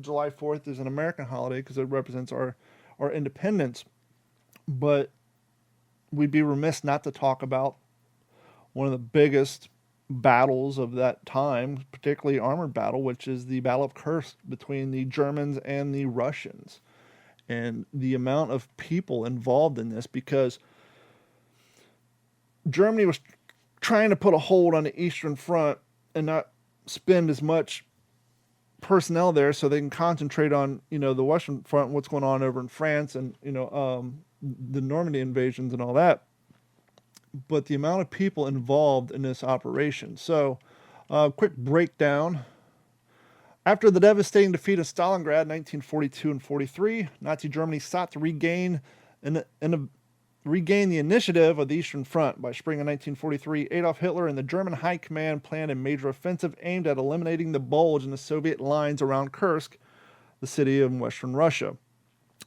July 4th is an American holiday because it represents our independence. But we'd be remiss not to talk about one of the biggest battles of that time, particularly armored battle, which is the Battle of Kursk between the Germans and the Russians. And the amount of people involved in this, because Germany was trying to put a hold on the Eastern Front and not spend as much personnel there so they can concentrate on, the Western Front, what's going on over in France and, the Normandy invasions and all that. But the amount of people involved in this operation. So, quick breakdown. After the devastating defeat of Stalingrad in 1942 and 43, Nazi Germany sought to regain the initiative of the Eastern Front. By spring of 1943, Adolf Hitler and the German High Command planned a major offensive aimed at eliminating the bulge in the Soviet lines around Kursk, the city of Western Russia.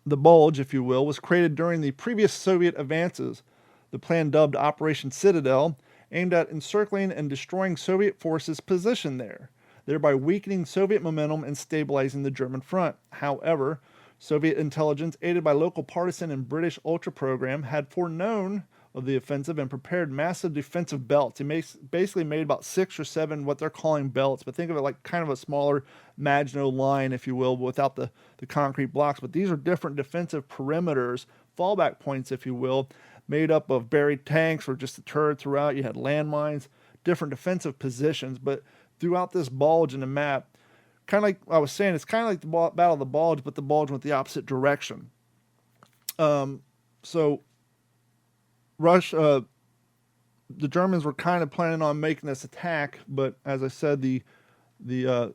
The bulge, if you will, was created during the previous Soviet advances. The plan, dubbed Operation Citadel, aimed at encircling and destroying Soviet forces positioned there, thereby weakening Soviet momentum and stabilizing the German front. However, Soviet intelligence, aided by local partisan and British ultra program, had foreknown of the offensive and prepared massive defensive belts. He basically made about 6 or 7 what they're calling belts, but think of it like kind of a smaller Maginot line, if you will, without the concrete blocks. But these are different defensive perimeters, fallback points, if you will, made up of buried tanks or just the turrets throughout. You had landmines, different defensive positions. But throughout this bulge in the map, kind of like I was saying, it's kind of like the Battle of the Bulge, but the bulge went the opposite direction. So the Germans were kind of planning on making this attack, but as I said, the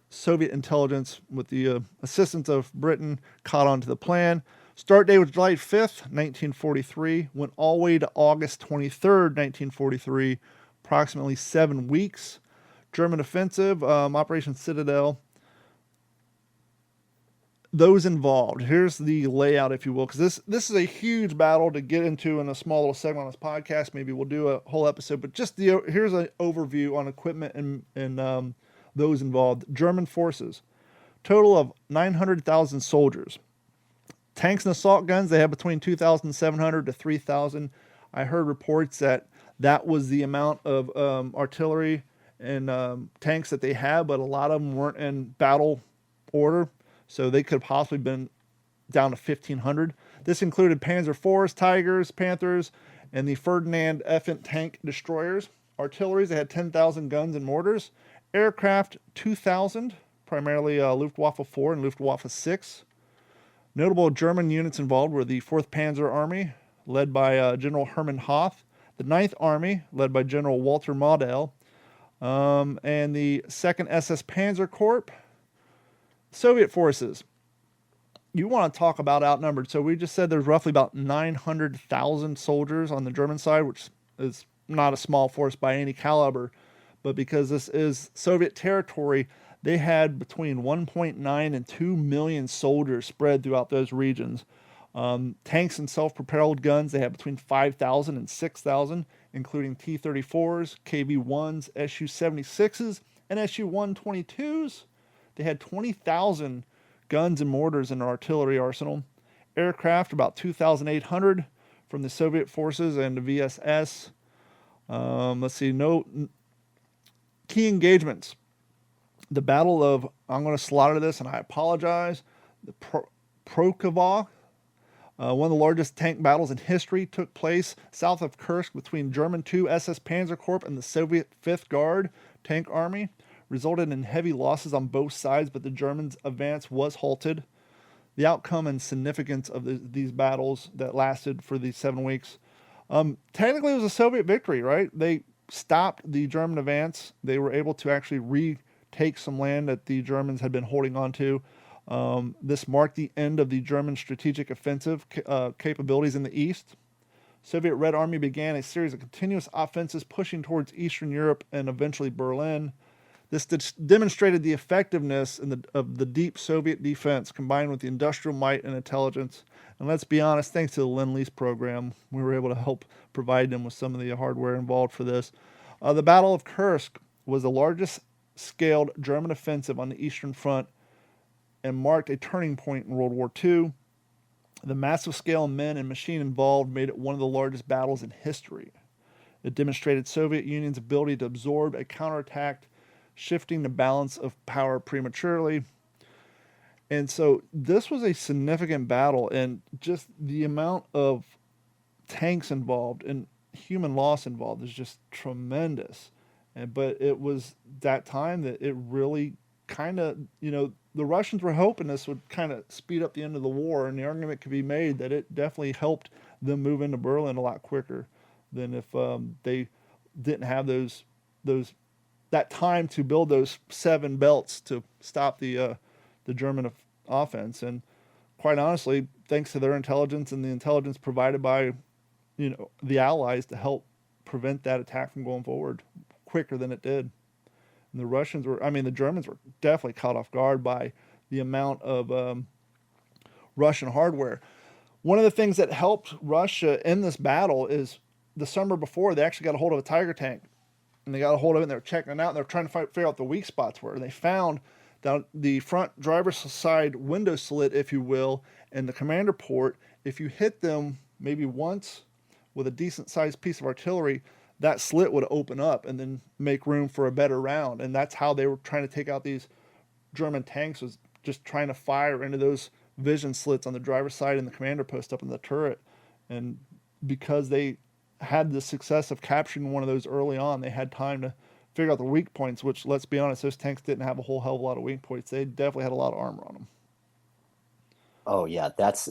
Soviet intelligence, with the assistance of Britain, caught on to the plan. Start date was July 5th, 1943, went all the way to August 23rd, 1943, approximately 7 weeks. German offensive, Operation Citadel. Those involved. Here's the layout, if you will, because this is a huge battle to get into in a small little segment on this podcast. Maybe we'll do a whole episode, but just here's an overview on equipment and those involved. German forces, total of 900,000 soldiers. Tanks and assault guns, they have between 2,700 to 3,000. I heard reports that was the amount of artillery and tanks that they had, but a lot of them weren't in battle order. So they could have possibly been down to 1,500. This included Panzer IVs, Tigers, Panthers, and the Ferdinand Effent tank destroyers. Artillery, they had 10,000 guns and mortars. Aircraft, 2,000, primarily Luftwaffe 4 and Luftwaffe 6. Notable German units involved were the 4th Panzer Army, led by General Hermann Hoth, the 9th Army, led by General Walter Model, and the 2nd SS Panzer Corps. Soviet forces, you want to talk about outnumbered. So we just said there's roughly about 900,000 soldiers on the German side, which is not a small force by any caliber. But because this is Soviet territory, they had between 1.9 and 2 million soldiers spread throughout those regions. Tanks and self-propelled guns, they had between 5,000 and 6,000, including T-34s, KV-1s, Su-76s, and Su-122s. They had 20,000 guns and mortars in their artillery arsenal. Aircraft, about 2,800 from the Soviet forces and the VSS. Let's see, key engagements. The Battle of, I'm going to slaughter this and I apologize, the Prokova, one of the largest tank battles in history, took place south of Kursk between German 2 SS Panzer Corps and the Soviet 5th Guard tank army. Resulted in heavy losses on both sides, but the Germans' advance was halted. The outcome and significance of these battles that lasted for these 7 weeks. Technically, it was a Soviet victory, right? They stopped the German advance. They were able to actually retake some land that the Germans had been holding on to. This marked the end of the German strategic offensive capabilities in the east. Soviet Red Army began a series of continuous offenses pushing towards Eastern Europe and eventually Berlin. This demonstrated the effectiveness of the deep Soviet defense combined with the industrial might and intelligence. And let's be honest, thanks to the Lend-Lease program, we were able to help provide them with some of the hardware involved for this. The Battle of Kursk was the largest scaled German offensive on the Eastern Front and marked a turning point in World War II. The massive scale of men and machine involved made it one of the largest battles in history. It demonstrated Soviet Union's ability to absorb a counterattack, shifting the balance of power prematurely. And so this was a significant battle, and just the amount of tanks involved and human loss involved is just tremendous. But it was that time that it really kind of, the Russians were hoping this would kind of speed up the end of the war, and the argument could be made that it definitely helped them move into Berlin a lot quicker than if they didn't have that time to build those 7 belts to stop the German offense. And quite honestly, thanks to their intelligence and the intelligence provided by the Allies to help prevent that attack from going forward quicker than it did. And the Germans were definitely caught off guard by the amount of Russian hardware. One of the things that helped Russia in this battle is the summer before, they actually got a hold of a Tiger tank. and they got a hold of it, and they were checking it out, and they were trying to figure out what the weak spots were. And they found down the front driver's side window slit, if you will, and the commander port, if you hit them maybe once with a decent sized piece of artillery, that slit would open up and then make room for a better round. And that's how they were trying to take out these German tanks, was just trying to fire into those vision slits on the driver's side and the commander post up in the turret. And because they had the success of capturing one of those early on, they had time to figure out the weak points, which, let's be honest, those tanks didn't have a whole hell of a lot of weak points. They definitely had a lot of armor on them. Oh yeah, that's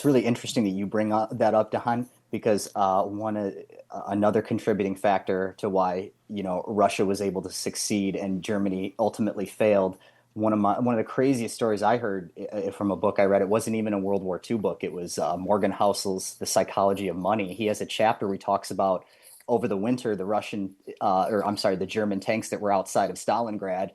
really interesting that you bring that up, Dahan, because another contributing factor to why Russia was able to succeed and Germany ultimately failed. One of the craziest stories I heard from a book I read. It wasn't even a World War II book. It was Morgan Housel's The Psychology of Money. He has a chapter where he talks about over the winter the German tanks that were outside of Stalingrad,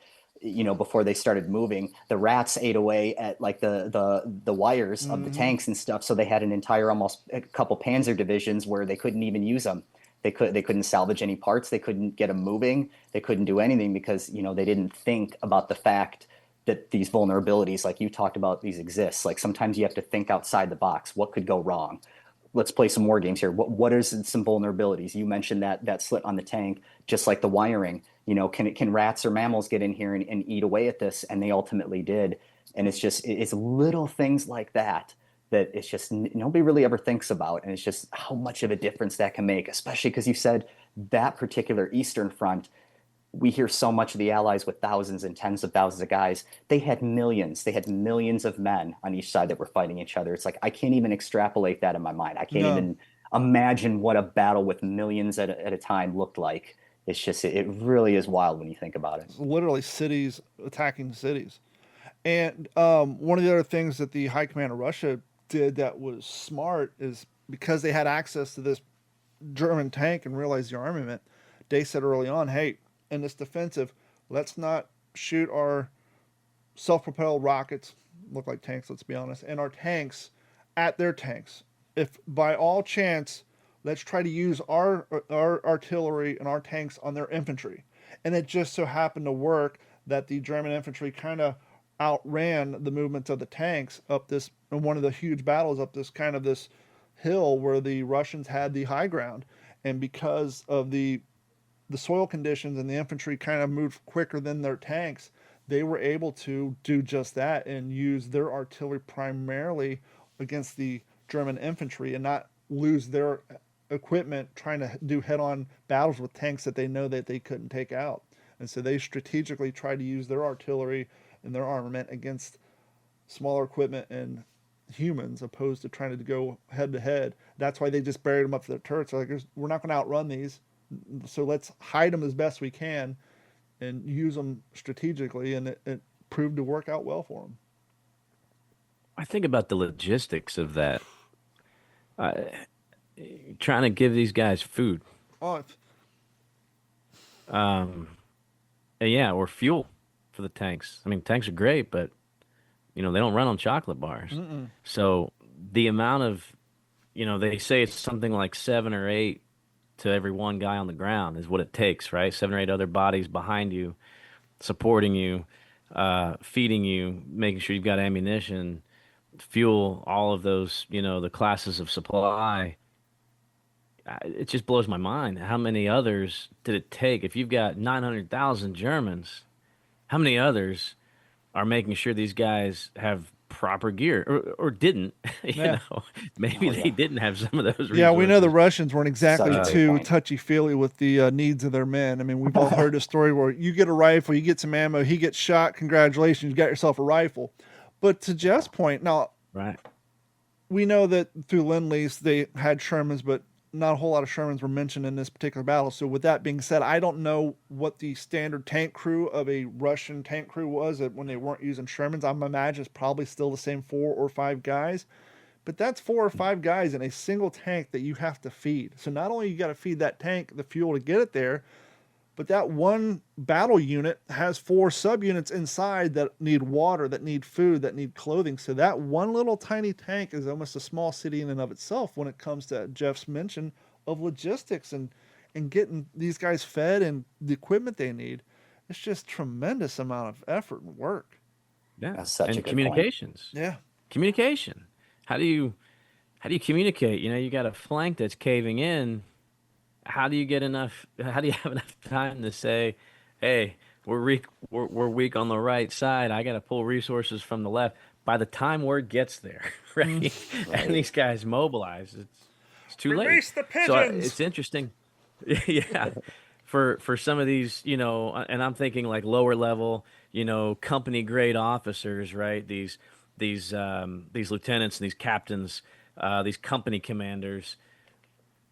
before they started moving, the rats ate away at like the wires of the tanks and stuff. So they had an entire, almost a couple Panzer divisions where they couldn't even use them. They couldn't salvage any parts. They couldn't get them moving. They couldn't do anything because, they didn't think about the fact that these vulnerabilities, like you talked about, these exist. Like sometimes you have to think outside the box. What could go wrong? Let's play some war games here. What are some vulnerabilities? You mentioned that slit on the tank, just like the wiring. Can rats or mammals get in here and eat away at this? And they ultimately did. And it's little things like that it's just nobody really ever thinks about. And it's just how much of a difference that can make, especially because you said that particular Eastern Front, we hear so much of the Allies with thousands and tens of thousands of guys. They had millions of men on each side that were fighting each other. It's like, I can't even extrapolate that in my mind. I can't even imagine what a battle with millions at a time looked like. It's just, it really is wild when you think about it. Literally cities attacking cities. And one of the other things that the High Command of Russia did that was smart is because they had access to this German tank and realized the armament, they said early on, hey, in this defensive, let's not shoot our self-propelled rockets, look like tanks, let's be honest, and our tanks at their tanks. If by all chance, let's try to use our artillery and our tanks on their infantry. And it just so happened to work that the German infantry kind of outran the movements of the tanks up this, in one of the huge battles up this kind of this hill where the Russians had the high ground. And because of the soil conditions and the infantry kind of moved quicker than their tanks, they were able to do just that and use their artillery primarily against the German infantry and not lose their equipment trying to do head-on battles with tanks that they know that they couldn't take out. And so they strategically tried to use their artillery and their armament against smaller equipment and humans, opposed to trying to go head-to-head. That's why they just buried them up to their turrets. They're like, we're not going to outrun these, so let's hide them as best we can and use them strategically, and it proved to work out well for them. I think about the logistics of that. Trying to give these guys food. Oh, or fuel for the tanks. I mean, tanks are great, but they don't run on chocolate bars. Mm-mm. So the amount of, they say it's something like 7 or 8 to every one guy on the ground is what it takes, right? 7 or 8 other bodies behind you, supporting you, feeding you, making sure you've got ammunition, fuel, all of those, the classes of supply. It just blows my mind. How many others did it take? If you've got 900,000 Germans, how many others are making sure these guys have proper gear or didn't? Maybe they didn't have some of those resources. Yeah, we know the Russians weren't exactly too point. touchy-feely with the needs of their men. I mean, we've all heard a story where you get a rifle, you get some ammo, he gets shot, congratulations, you got yourself a rifle. But to Jeff's point, now, right, we know that through Lend-Lease they had Shermans, but not a whole lot of Shermans were mentioned in this particular battle. So with that being said, I don't know what the standard tank crew of a Russian tank crew was when they weren't using Shermans. I'm imagining it's probably still the same 4 or 5 guys. But that's 4 or 5 guys in a single tank that you have to feed. So not only you got to feed that tank the fuel to get it there, but that one battle unit has 4 subunits inside that need water, that need food, that need clothing. So that one little tiny tank is almost a small city in and of itself when it comes to Jeff's mention of logistics. And and getting these guys fed and the equipment they need. It's just tremendous amount of effort and work. Yeah. That's such a And good point. communications. Yeah. Communication. How do you communicate? You know, you got a flank that's caving in. How do you get enough? How do you have enough time to say, "Hey, we're weak on the right side. I got to pull resources from the left." By the time word gets there, right, and Right. these guys mobilize, it's too late. Release the So pigeons. it's interesting, yeah, for some of these, you know, and I'm thinking like lower level, you know, company grade officers, right? These lieutenants and these captains, these company commanders,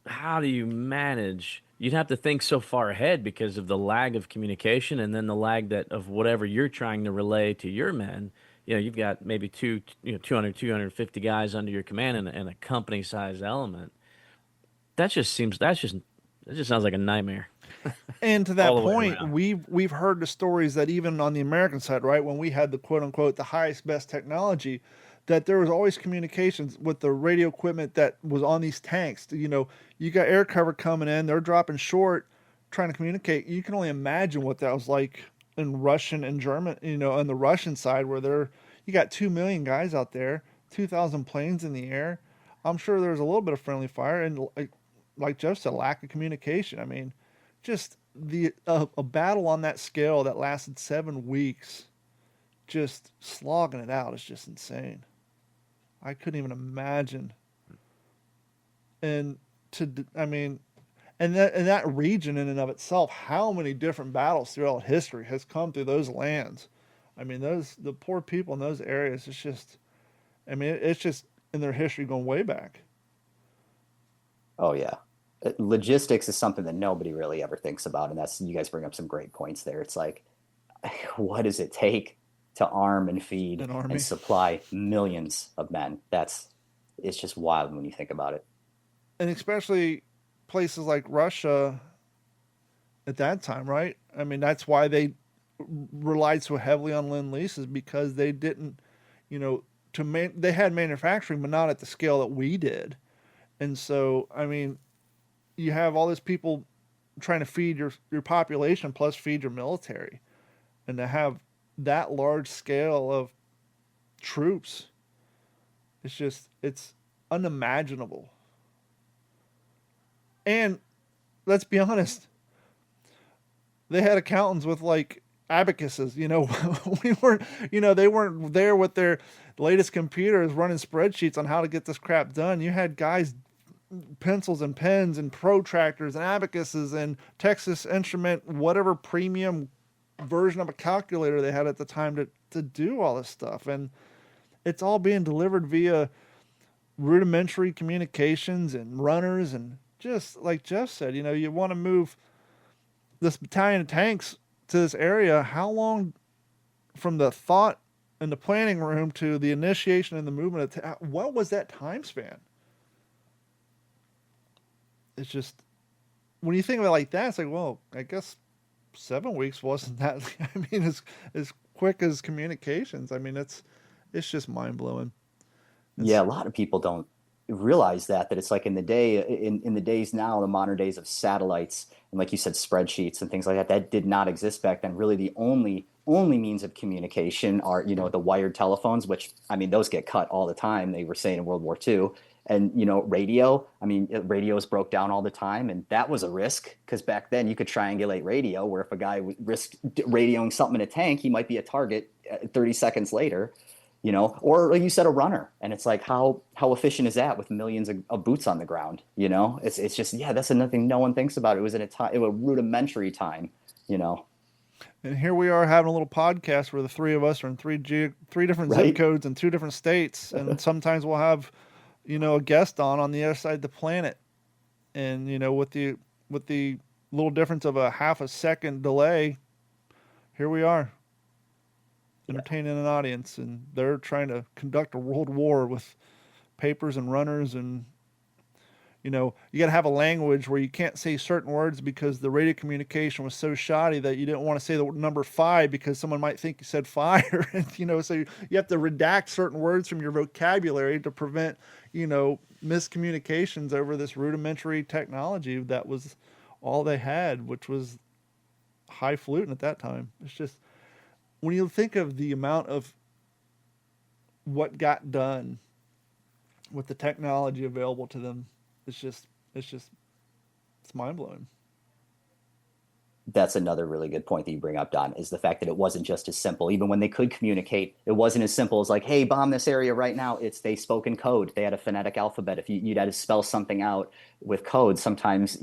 how do you manage? You'd have to think so far ahead because of the lag of communication and then the lag that of whatever you're trying to relay to your men. You know, you've got maybe 250 guys under your command and a company sized element. That just sounds like a nightmare And to all that the way point, around. we've heard the stories that even on the American side, right, when we had the quote unquote the highest best technology, that there was always communications with the radio equipment that was on these tanks. You know, you got air cover coming in, they're dropping short, trying to communicate. You can only imagine what that was like in Russian and German, you know, on the Russian side where you got 2 million guys out there, 2,000 planes in the air. I'm sure there's a little bit of friendly fire and like Jeff said, lack of communication. I mean, just the a battle on that scale that lasted 7 weeks, just slogging it out is just insane. I couldn't even imagine. And I mean, and that region in and of itself, how many different battles throughout history has come through those lands? I mean, the poor people in those areas. It's just, I mean, it's just in their history going way back. Oh yeah. Logistics is something that nobody really ever thinks about, and that's you guys bring up some great points there. It's like, what does it take to arm and feed An and army. supply millions of men? It's just wild when you think about it. And especially places like Russia at that time, right? I mean, that's why they relied so heavily on Lend Leases because they didn't, you know, they had manufacturing, but not at the scale that we did. And so, I mean, you have all these people trying to feed your population plus feed your military, and to have that large scale of troops, it's unimaginable. And let's be honest, they had accountants with like abacuses. You know, we weren't. You know, they weren't there with their latest computers running spreadsheets on how to get this crap done. You had guys, pencils and pens and protractors and abacuses and Texas Instrument, whatever premium version of a calculator they had at the time to do all this stuff. And it's all being delivered via rudimentary communications and runners. And just like Jeff said, you know, you want to move this battalion of tanks to this area. How long from the thought in the planning room to the initiation and the movement of what was that time span? It's just, when you think of it like that, it's like, well, I guess 7 weeks wasn't that. I mean, as quick as communications. I mean, it's just mind blowing. Yeah, a lot of people don't realize that it's like in the days now, the modern days of satellites and like you said, spreadsheets and things like that, that did not exist back then. Really, the only means of communication are, you know, the wired telephones, which I mean, those get cut all the time. They were saying in World War II. And, you know, radio, I mean, radios broke down all the time. And that was a risk because back then you could triangulate radio where if a guy risked radioing something in a tank, he might be a target 30 seconds later, you know, or like you said, a runner. And it's like, how efficient is that with millions of boots on the ground? You know, it's just, yeah, that's another thing no one thinks about. It was in a rudimentary time, you know. And here we are having a little podcast where the three of us are in three different Right? zip codes in 2 different states. And sometimes we'll have, you know, a guest on the other side of the planet, and you know, with the little difference of a half a second delay, here we are entertaining an audience, and they're trying to conduct a world war with papers and runners. And you know, you got to have a language where you can't say certain words because the radio communication was so shoddy that you didn't want to say the number 5 because someone might think you said fire. And, you know, so you have to redact certain words from your vocabulary to prevent, you know, miscommunications over this rudimentary technology that was all they had, which was highfalutin at that time. It's just, when you think of the amount of what got done with the technology available to them, it's mind blowing. That's another really good point that you bring up, Don, is the fact that it wasn't just as simple. Even when they could communicate, it wasn't as simple as like, hey, bomb this area right now. They spoke in code. They had a phonetic alphabet. If you'd had to spell something out with code, sometimes,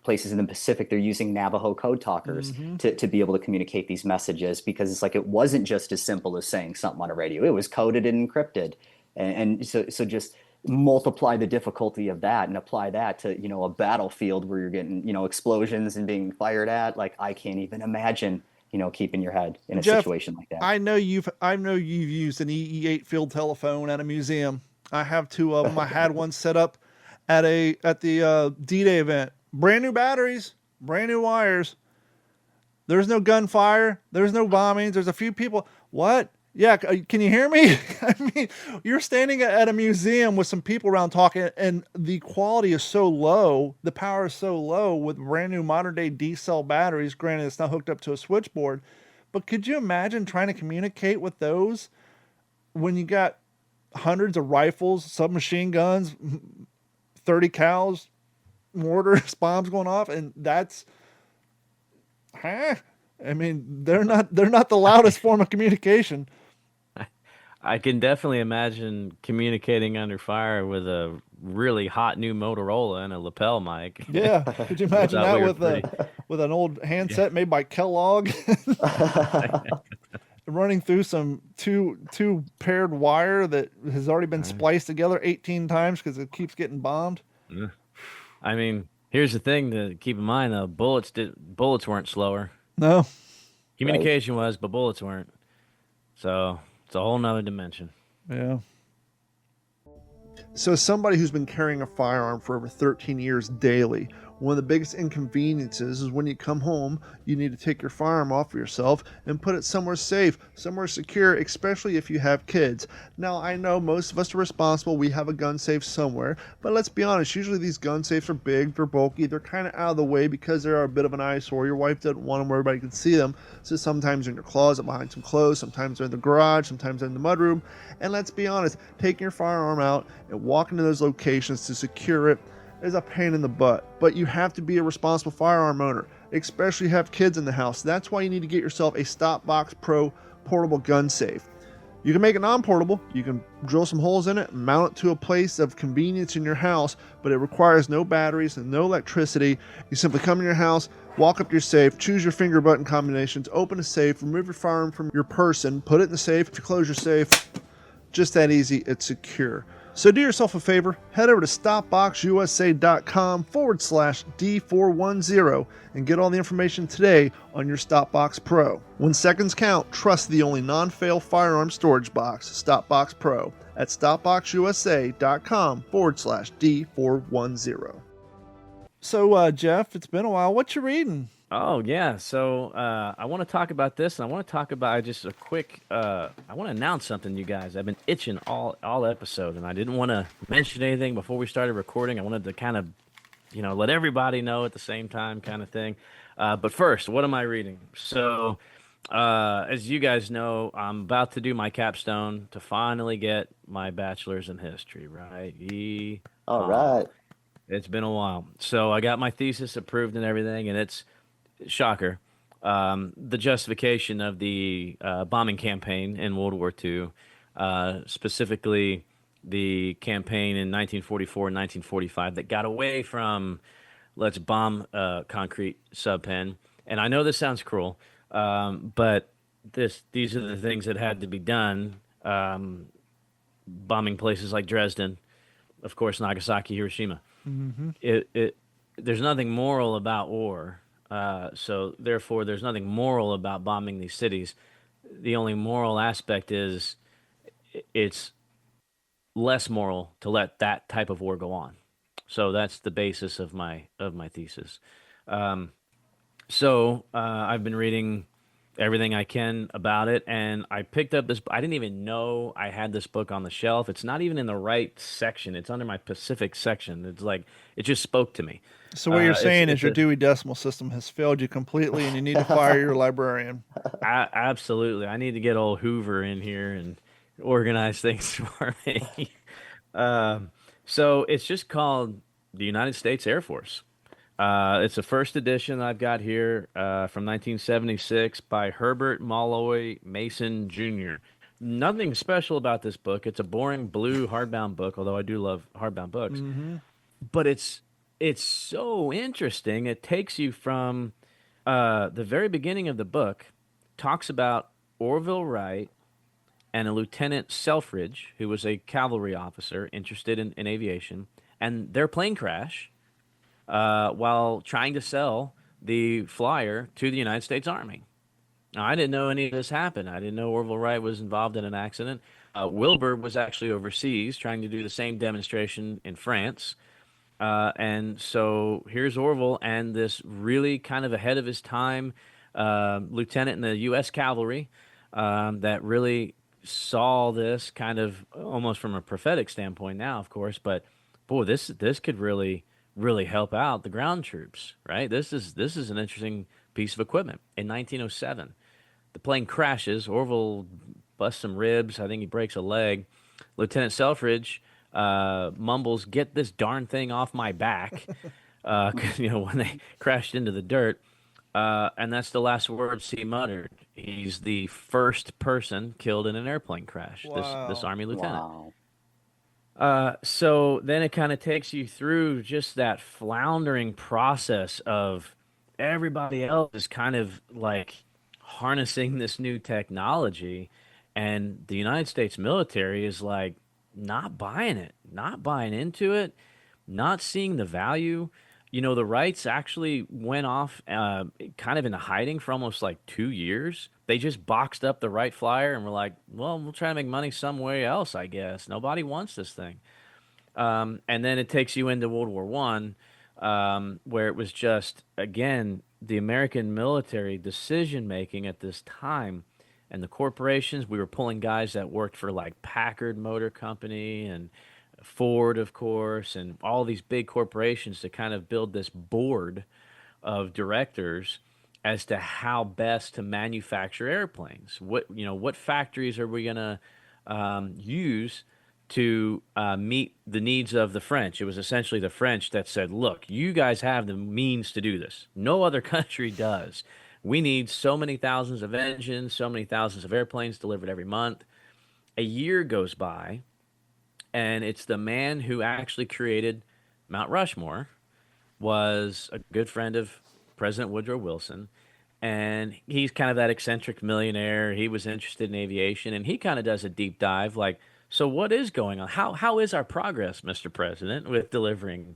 places in the Pacific, they're using Navajo code talkers to be able to communicate these messages, because it's like, it wasn't just as simple as saying something on a radio. It was coded and encrypted. And so just multiply the difficulty of that and apply that to a battlefield where you're getting explosions and being fired at. Like, I can't even imagine keeping your head in a Jeff, situation like that. I know you've used an EE8 field telephone at a museum. I have two of them. I had one set up at the D-Day event. Brand new batteries, brand new wires. There's no gunfire. There's no bombings. There's a few people. What? Yeah, can you hear me? I mean, you're standing at a museum with some people around talking, and the quality is so low, the power is so low with brand new modern day D-cell batteries. Granted, it's not hooked up to a switchboard, but could you imagine trying to communicate with those when you got hundreds of rifles, submachine guns, 30 cals, mortars, bombs going off, and that's, I mean, they're not the loudest form of communication. I can definitely imagine communicating under fire with a really hot new Motorola and a lapel mic. Yeah, could you imagine that with an old handset made by Kellogg, running through some two paired wire that has already been spliced together 18 times because it keeps getting bombed? I mean, here's the thing to keep in mind, though: bullets weren't slower. No, communication was, but bullets weren't. So it's a whole nother dimension. Yeah. So as somebody who's been carrying a firearm for over 13 years daily, one of the biggest inconveniences is when you come home, you need to take your firearm off of yourself and put it somewhere safe, somewhere secure, especially if you have kids. Now, I know most of us are responsible. We have a gun safe somewhere, but let's be honest, usually these gun safes are big, they're bulky, they're kind of out of the way because they're a bit of an eyesore. Your wife doesn't want them where everybody can see them, so sometimes they're in your closet behind some clothes, sometimes they're in the garage, sometimes they're in the mudroom. And let's be honest, taking your firearm out and walking to those locations to secure it is a pain in the butt, but you have to be a responsible firearm owner, especially if you have kids in the house. That's why you need to get yourself a Stopbox Pro portable gun safe. You can make it non-portable. You can drill some holes in it, mount it to a place of convenience in your house, but it requires no batteries and no electricity. You simply come in your house, walk up to your safe, choose your finger button combinations, open a safe, remove your firearm from your person, put it in the safe. If you close your safe, just that easy, it's secure. So do yourself a favor, head over to stopboxusa.com/D410 and get all the information today on your Stopbox Pro. When seconds count, trust the only non-fail firearm storage box, Stopbox Pro, at stopboxusa.com/D410. So, Jeff, it's been a while. What you reading? Oh, yeah. So I want to talk about this, and I want to talk about just a quick, I want to announce something, you guys. I've been itching all episode, and I didn't want to mention anything before we started recording. I wanted to kind of, let everybody know at the same time kind of thing. But first, what am I reading? So as you guys know, I'm about to do my capstone to finally get my bachelor's in history, right? All right. It's been a while. So I got my thesis approved and everything, and it's shocker. The justification of the bombing campaign in World War II, specifically the campaign in 1944 and 1945 that got away from let's bomb concrete subpen. And I know this sounds cruel, but these are the things that had to be done. Bombing places like Dresden, of course, Nagasaki, Hiroshima. Mm-hmm. There's nothing moral about war. So therefore, there's nothing moral about bombing these cities. The only moral aspect is it's less moral to let that type of war go on. So that's the basis of my thesis. So I've been reading everything I can about it. And I picked up this. I didn't even know I had this book on the shelf. It's not even in the right section. It's under my Pacific section. It's like it just spoke to me. So what you're saying is It's your a Dewey Decimal System has failed you completely, and you need to fire your librarian. absolutely. I need to get old Hoover in here and organize things for me. Um, so it's just called the United States Air Force. It's the first edition I've got here from 1976 by Herbert Molloy Mason Jr. Nothing special about this book. It's a boring blue hardbound book, although I do love hardbound books. But it's so interesting. It takes you from the very beginning of the book, talks about Orville Wright and a Lieutenant Selfridge, who was a cavalry officer interested in aviation, and their plane crash while trying to sell the flyer to the United States Army. Now, I didn't know any of this happened. I didn't know Orville Wright was involved in an accident. Wilbur was actually overseas trying to do the same demonstration in France. And so here's Orville and this really kind of ahead of his time lieutenant in the U.S. Cavalry that really saw this kind of almost from a prophetic standpoint now, of course. But boy, this could really help out the ground troops, right? This is an interesting piece of equipment. In 1907, the plane crashes. Orville busts some ribs. I think he breaks a leg. Lieutenant Selfridge mumbles, "Get this darn thing off my back," 'cause, when they crashed into the dirt. And that's the last words he muttered. He's the first person killed in an airplane crash. This Army lieutenant. Wow. So then it kind of takes you through just that floundering process of everybody else is kind of like harnessing this new technology, and the United States military is like not buying it, not buying into it, not seeing the value. The Wrights actually went off kind of into hiding for almost like 2 years. They just boxed up the Wright Flyer and were like, well, we'll try to make money some way else, I guess. Nobody wants this thing. And then it takes you into World War One, where it was just, again, the American military decision making at this time and the corporations. We were pulling guys that worked for like Packard Motor Company and Ford, of course, and all these big corporations to kind of build this board of directors as to how best to manufacture airplanes. What factories are we going to use to meet the needs of the French? It was essentially the French that said, look, you guys have the means to do this. No other country does. We need so many thousands of engines, so many thousands of airplanes delivered every month. A year goes by, and it's the man who actually created Mount Rushmore, was a good friend of President Woodrow Wilson, and he's kind of that eccentric millionaire. He was interested in aviation, and he kind of does a deep dive, like, so what is going on? How is our progress, Mr. President, with delivering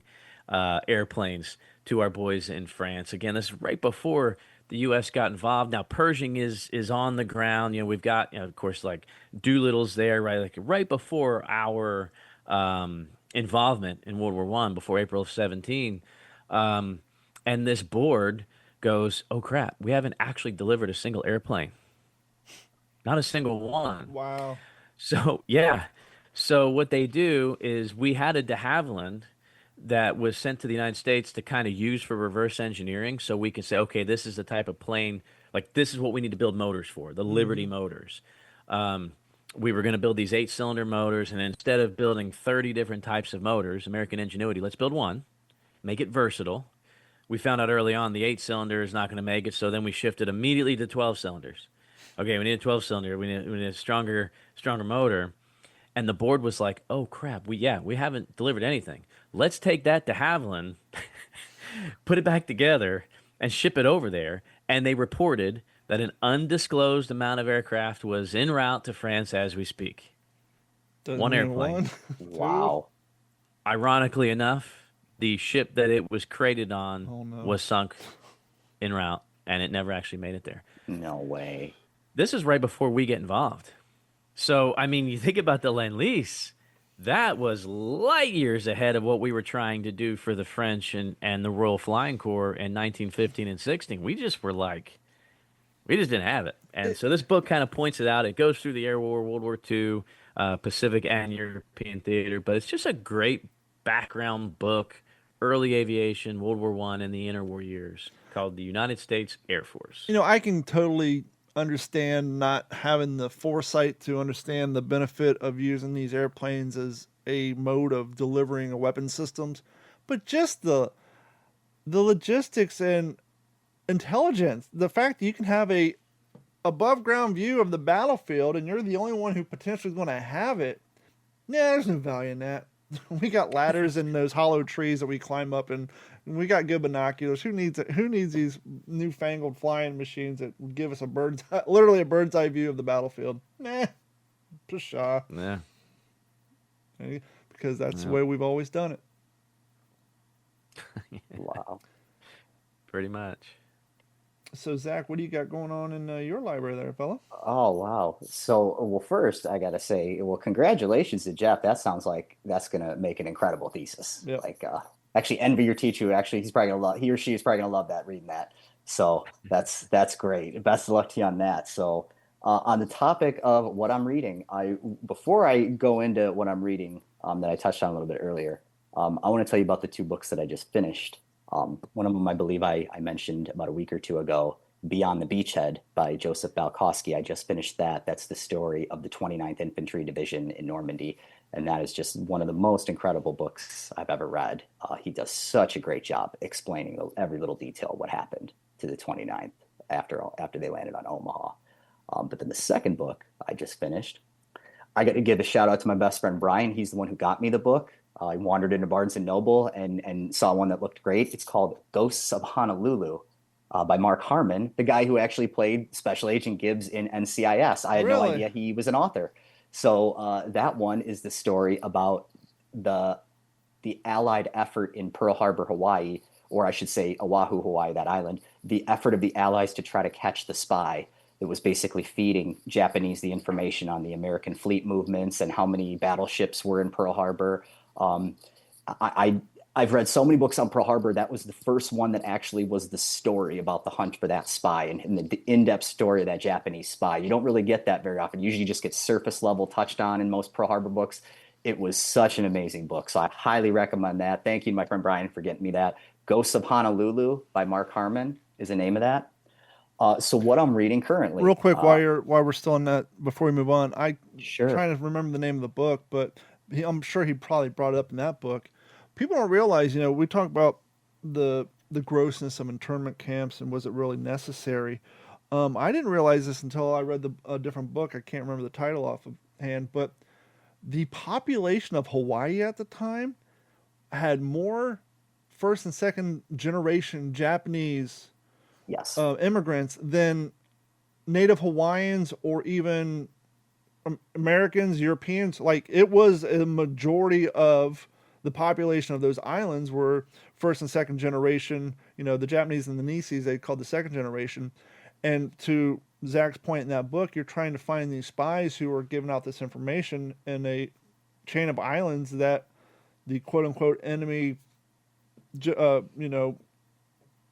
airplanes to our boys in France? Again, this is right before the U.S. got involved. Now, Pershing is on the ground. We've got, of course, like Doolittle's there, right? Like right before our involvement in World War One, before April of 17. And this board goes, oh, crap, we haven't actually delivered a single airplane. Not a single one. Wow. So, yeah. So what they do is we had a de Havilland that was sent to the United States to kind of use for reverse engineering, so we can say, okay, this is the type of plane, like this is what we need to build motors for, the Liberty motors. We were going to build these 8-cylinder motors, and instead of building 30 different types of motors, American ingenuity, let's build one, make it versatile. We found out early on the 8-cylinder is not going to make it, so then we shifted immediately to 12 cylinders. Okay, we need a 12-cylinder. We need a stronger motor. And the board was like, oh, crap, we haven't delivered anything. Let's take that to Haviland, put it back together, and ship it over there. And they reported that an undisclosed amount of aircraft was en route to France as we speak. Doesn't One mean airplane. Wow. Ironically enough, the ship that it was created on was sunk en route, and it never actually made it there. No way. This is right before we get involved. So, I mean, you think about the Lend-Lease, that was light years ahead of what we were trying to do for the French and the Royal Flying Corps in 1915 and 16. We just were like We just didn't have it. And so this book kind of points it out. It goes through the Air War, World War II, Pacific and European theater, but it's just a great background book, early aviation, World War One, and the interwar years, called the United States Air Force. I can totally understand not having the foresight to understand the benefit of using these airplanes as a mode of delivering a weapon systems, but just the logistics and intelligence, the fact that you can have a above ground view of the battlefield and you're the only one who potentially is going to have it. Yeah, there's no value in that. We got ladders in those hollow trees that we climb up, and we got good binoculars. Who needs it? Who needs these newfangled flying machines that give us literally a bird's eye view of the battlefield? Nah, pshaw. Yeah. Because that's the way we've always done it. Wow. Pretty much. So Zach, what do you got going on in your library there, fella? Oh, wow. So, well, first, I got to say, well, congratulations to Jeff. That sounds like that's going to make an incredible thesis. Yep. Like, actually envy your teacher. Actually, he or she is probably going to love that, reading that. So that's great. Best of luck to you on that. So, on the topic of what I'm reading, before I go into what I'm reading, that I touched on a little bit earlier, I want to tell you about the two books that I just finished. One of them, I believe I mentioned about a week or two ago, Beyond the Beachhead by Joseph Balkowski. I just finished that. That's the story of the 29th Infantry Division in Normandy. And that is just one of the most incredible books I've ever read. He does such a great job explaining every little detail of what happened to the 29th after they landed on Omaha. But then the second book I just finished, I got to give a shout out to my best friend, Brian. He's the one who got me the book. I wandered into Barnes & Noble and saw one that looked great. It's called Ghosts of Honolulu by Mark Harmon, the guy who actually played Special Agent Gibbs in NCIS. I had no idea he was an author. So that one is the story about the Allied effort in Pearl Harbor, Hawaii, or I should say Oahu, Hawaii, that island, the effort of the Allies to try to catch the spy. It was basically feeding Japanese the information on the American fleet movements and how many battleships were in Pearl Harbor. I've read so many books on Pearl Harbor. That was the first one that actually was the story about the hunt for that spy and the in-depth story of that Japanese spy. You don't really get that very often. Usually you just get surface level touched on in most Pearl Harbor books. It was such an amazing book. So I highly recommend that. Thank you to my friend Brian for getting me that. Ghosts of Honolulu by Mark Harmon is the name of that. So what I'm reading currently. Real quick, while we're still in that, before we move on, Sure. trying to remember the name of the book, but I'm sure he probably brought it up in that book. People don't realize, we talk about the grossness of internment camps and was it really necessary. I didn't realize this until I read a different book. I can't remember the title off of hand, but the population of Hawaii at the time had more first and second generation Japanese Yes. immigrants than native Hawaiians or even Americans, Europeans. Like, it was a majority of the population of those islands were first and second generation. The Japanese and the Nisis, they called the second generation. And to Zach's point in that book, you're trying to find these spies who are giving out this information in a chain of islands that the quote unquote enemy,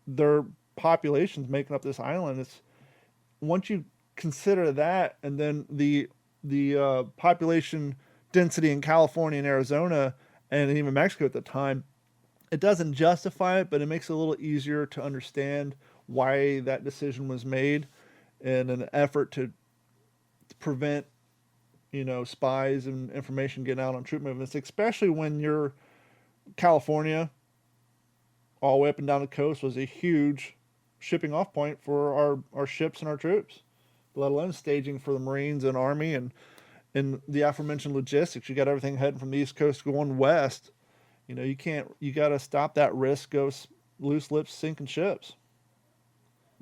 their populations making up this island. It's, once you consider that, and then the population density in California and Arizona and even Mexico at the time, it doesn't justify it, but it makes it a little easier to understand why that decision was made in an effort to prevent, spies and information getting out on troop movements, especially when you're California, all the way up and down the coast, was a huge shipping off point for our ships and our troops, let alone staging for the Marines and Army and the aforementioned logistics. You got everything heading from the East Coast going west. You got to stop that risk of loose lips sinking ships.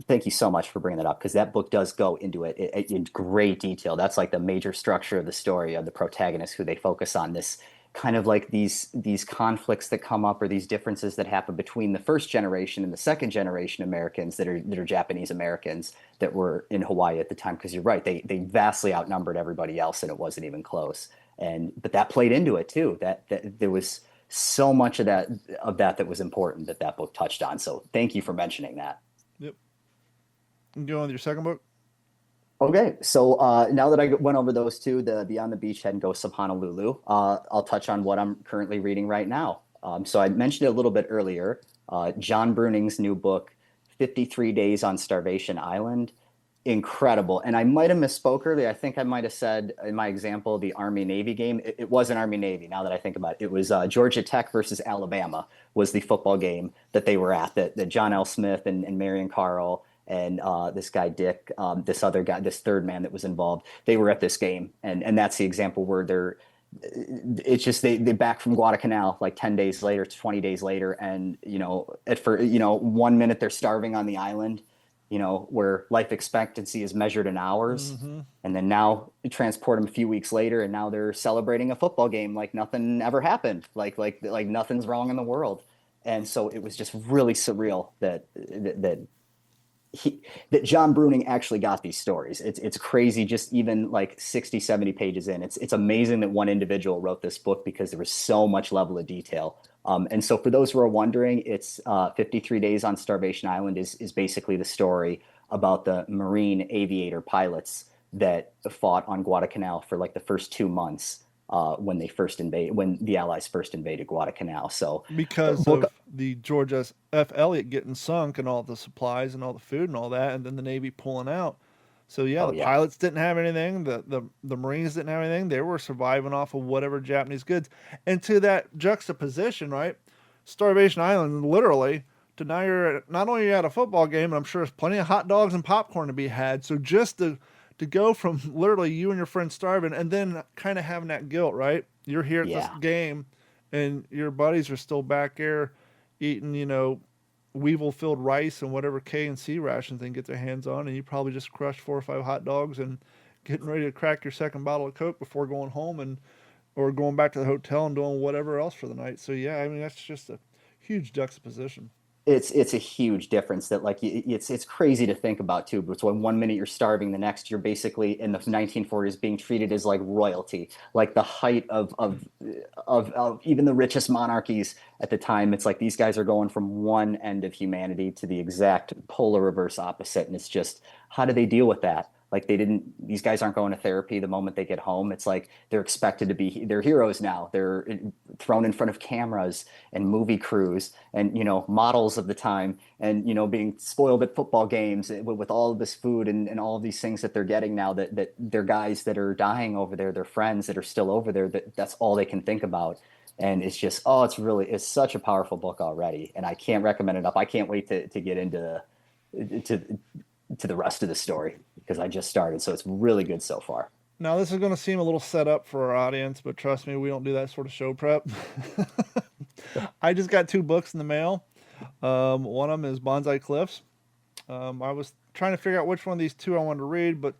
Thank you so much for bringing that up, because that book does go into it in great detail. That's like the major structure of the story of the protagonist, who they focus on, this kind of like these conflicts that come up, or these differences that happen between the first generation and the second generation Americans that are Japanese Americans that were in Hawaii at the time. Because you're right, they vastly outnumbered everybody else, and it wasn't even close. But that played into it too. That there was so much of that was important that book touched on. So thank you for mentioning that. Yep. go on with your second book. Okay, so now that I went over those two, the Beyond the Beachhead and Ghosts of Honolulu, I'll touch on what I'm currently reading right now. So I mentioned it a little bit earlier. John Bruning's new book, 53 Days on Starvation Island. Incredible. And I might have misspoke earlier. I think I might have said in my example, the Army-Navy game. It wasn't Army-Navy, now that I think about it. It was Georgia Tech versus Alabama was the football game that they were at, that John L. Smith and Marion Carl and this guy Dick, this other guy, this third man that was involved, they were at this game, and that's the example where it's just they back from Guadalcanal like 10 days later, 20 days later, and for 1 minute they're starving on the island, where life expectancy is measured in hours, and then now you transport them a few weeks later, and now they're celebrating a football game like nothing ever happened, like nothing's wrong in the world, and so it was just really surreal that John Bruning actually got these stories. It's crazy, just even like 60, 70 pages in. It's amazing that one individual wrote this book because there was so much level of detail. And so for those who are wondering, it's 53 Days on Starvation Island is basically the story about the Marine aviator pilots that fought on Guadalcanal for like the first 2 months when the Allies first invaded Guadalcanal. So because of the George F. Eliot getting sunk and all the supplies and all the food and all that, and then the Navy pulling out. So pilots didn't have anything. The Marines didn't have anything. They were surviving off of whatever Japanese goods. And to that juxtaposition, right? Starvation Island, literally, to now you're not only at a football game, and I'm sure there's plenty of hot dogs and popcorn to be had. So just to go from literally you and your friend starving and then kind of having that guilt, right? You're here at this game and your buddies are still back there eating, weevil-filled rice and whatever K and C rations they can get their hands on, and you probably just crushed 4 or 5 hot dogs and getting ready to crack your second bottle of Coke before going home or going back to the hotel and doing whatever else for the night. So yeah, I mean, that's just a huge juxtaposition. It's a huge difference that like it's crazy to think about too. But when 1 minute you're starving, the next you're basically in the 1940s being treated as like royalty, like the height of even the richest monarchies at the time. It's like these guys are going from one end of humanity to the exact polar reverse opposite, and it's just how do they deal with that? Like these guys aren't going to therapy the moment they get home. It's like they're expected to be, they're heroes now. They're thrown in front of cameras and movie crews and, models of the time and, being spoiled at football games with all of this food and all of these things that they're getting now that they're guys that are dying over there, their friends that are still over there, that's all they can think about. And it's just, it's such a powerful book already. And I can't recommend it enough. I can't wait to get into the rest of the story because I just started. So it's really good so far. Now, this is going to seem a little set up for our audience, but trust me, we don't do that sort of show prep. I just got 2 books in the mail. One of them is Bonsai Cliffs. I was trying to figure out which one of these 2 I wanted to read, but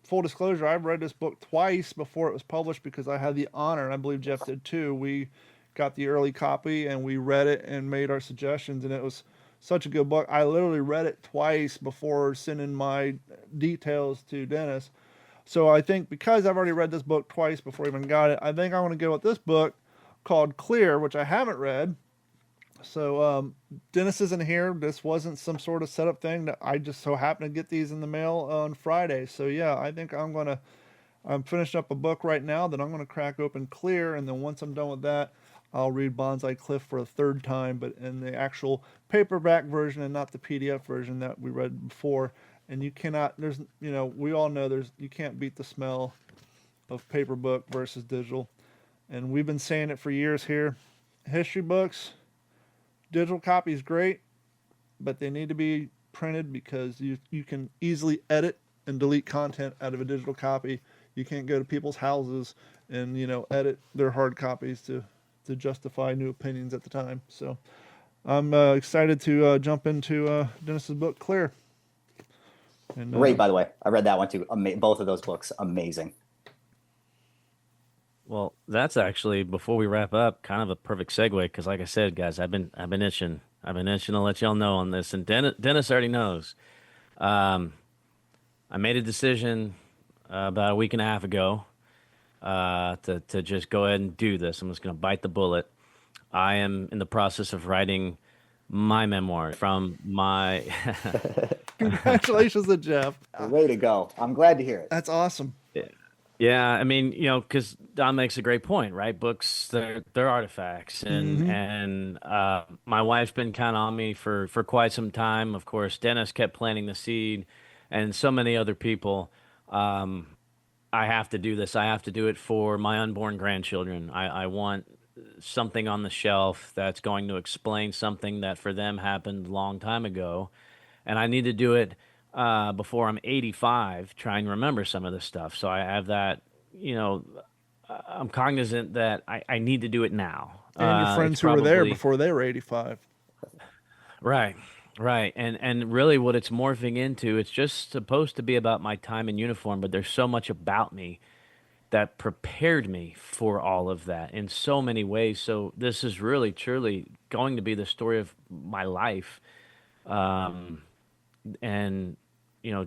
full disclosure, I've read this book twice before it was published because I had the honor, and I believe Jeff did too. We got the early copy and we read it and made our suggestions, and it was such a good book. I literally read it twice before sending my details to Dennis. So I think because I've already read this book twice before I even got it, I think I want to go with this book called Clear, which I haven't read. So Dennis isn't here. This wasn't some sort of setup thing. That I just so happened to get these in the mail on Friday. So yeah, I think I'm finishing up a book right now that I'm going to crack open Clear. And then once I'm done with that, I'll read Bonsai Cliff for a 3rd time, but in the actual paperback version and not the PDF version that we read before. And you cannot, we all know you can't beat the smell of paper book versus digital. And we've been saying it for years here. History books, digital copy is great, but they need to be printed because you can easily edit and delete content out of a digital copy. You can't go to people's houses and, edit their hard copies to justify new opinions at the time. So I'm excited to jump into Dennis's book, Clear. And, great, by the way. I read that one too. Both of those books, amazing. Well, that's actually, before we wrap up, kind of a perfect segue because, like I said, guys, I've been itching to let y'all know on this, and Dennis already knows. I made a decision about a week and a half ago to just go ahead and do this. I'm just going to bite the bullet. I am in the process of writing my memoir from my Congratulations to Jeff. Way to go. I'm glad to hear it. That's awesome. Yeah, I mean, because Don makes a great point, right? Books, they're artifacts, and my wife's been kind of on me for quite some time. Of course, Dennis kept planting the seed, and so many other people. I have to do this. I have to do it for my unborn grandchildren. I want something on the shelf that's going to explain something that for them happened a long time ago, and I need to do it before I'm 85, try and remember some of this stuff. So I have that, I'm cognizant that I need to do it now. And your friends It's who were there probably- before they were 85. Right, right. And really what it's morphing into, it's just supposed to be about my time in uniform, but there's so much about me that prepared me for all of that in so many ways. So this is really, truly going to be the story of my life. And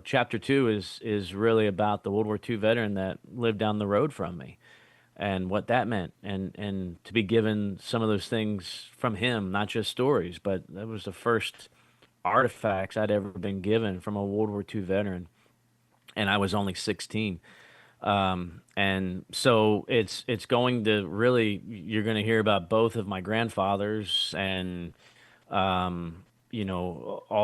chapter 2 is really about the World War II veteran that lived down the road from me and what that meant, and to be given some of those things from him, not just stories, but that was the first artifacts I'd ever been given from a World War II veteran, and I was only 16. And so it's going to really, you're going to hear about both of my grandfathers, and all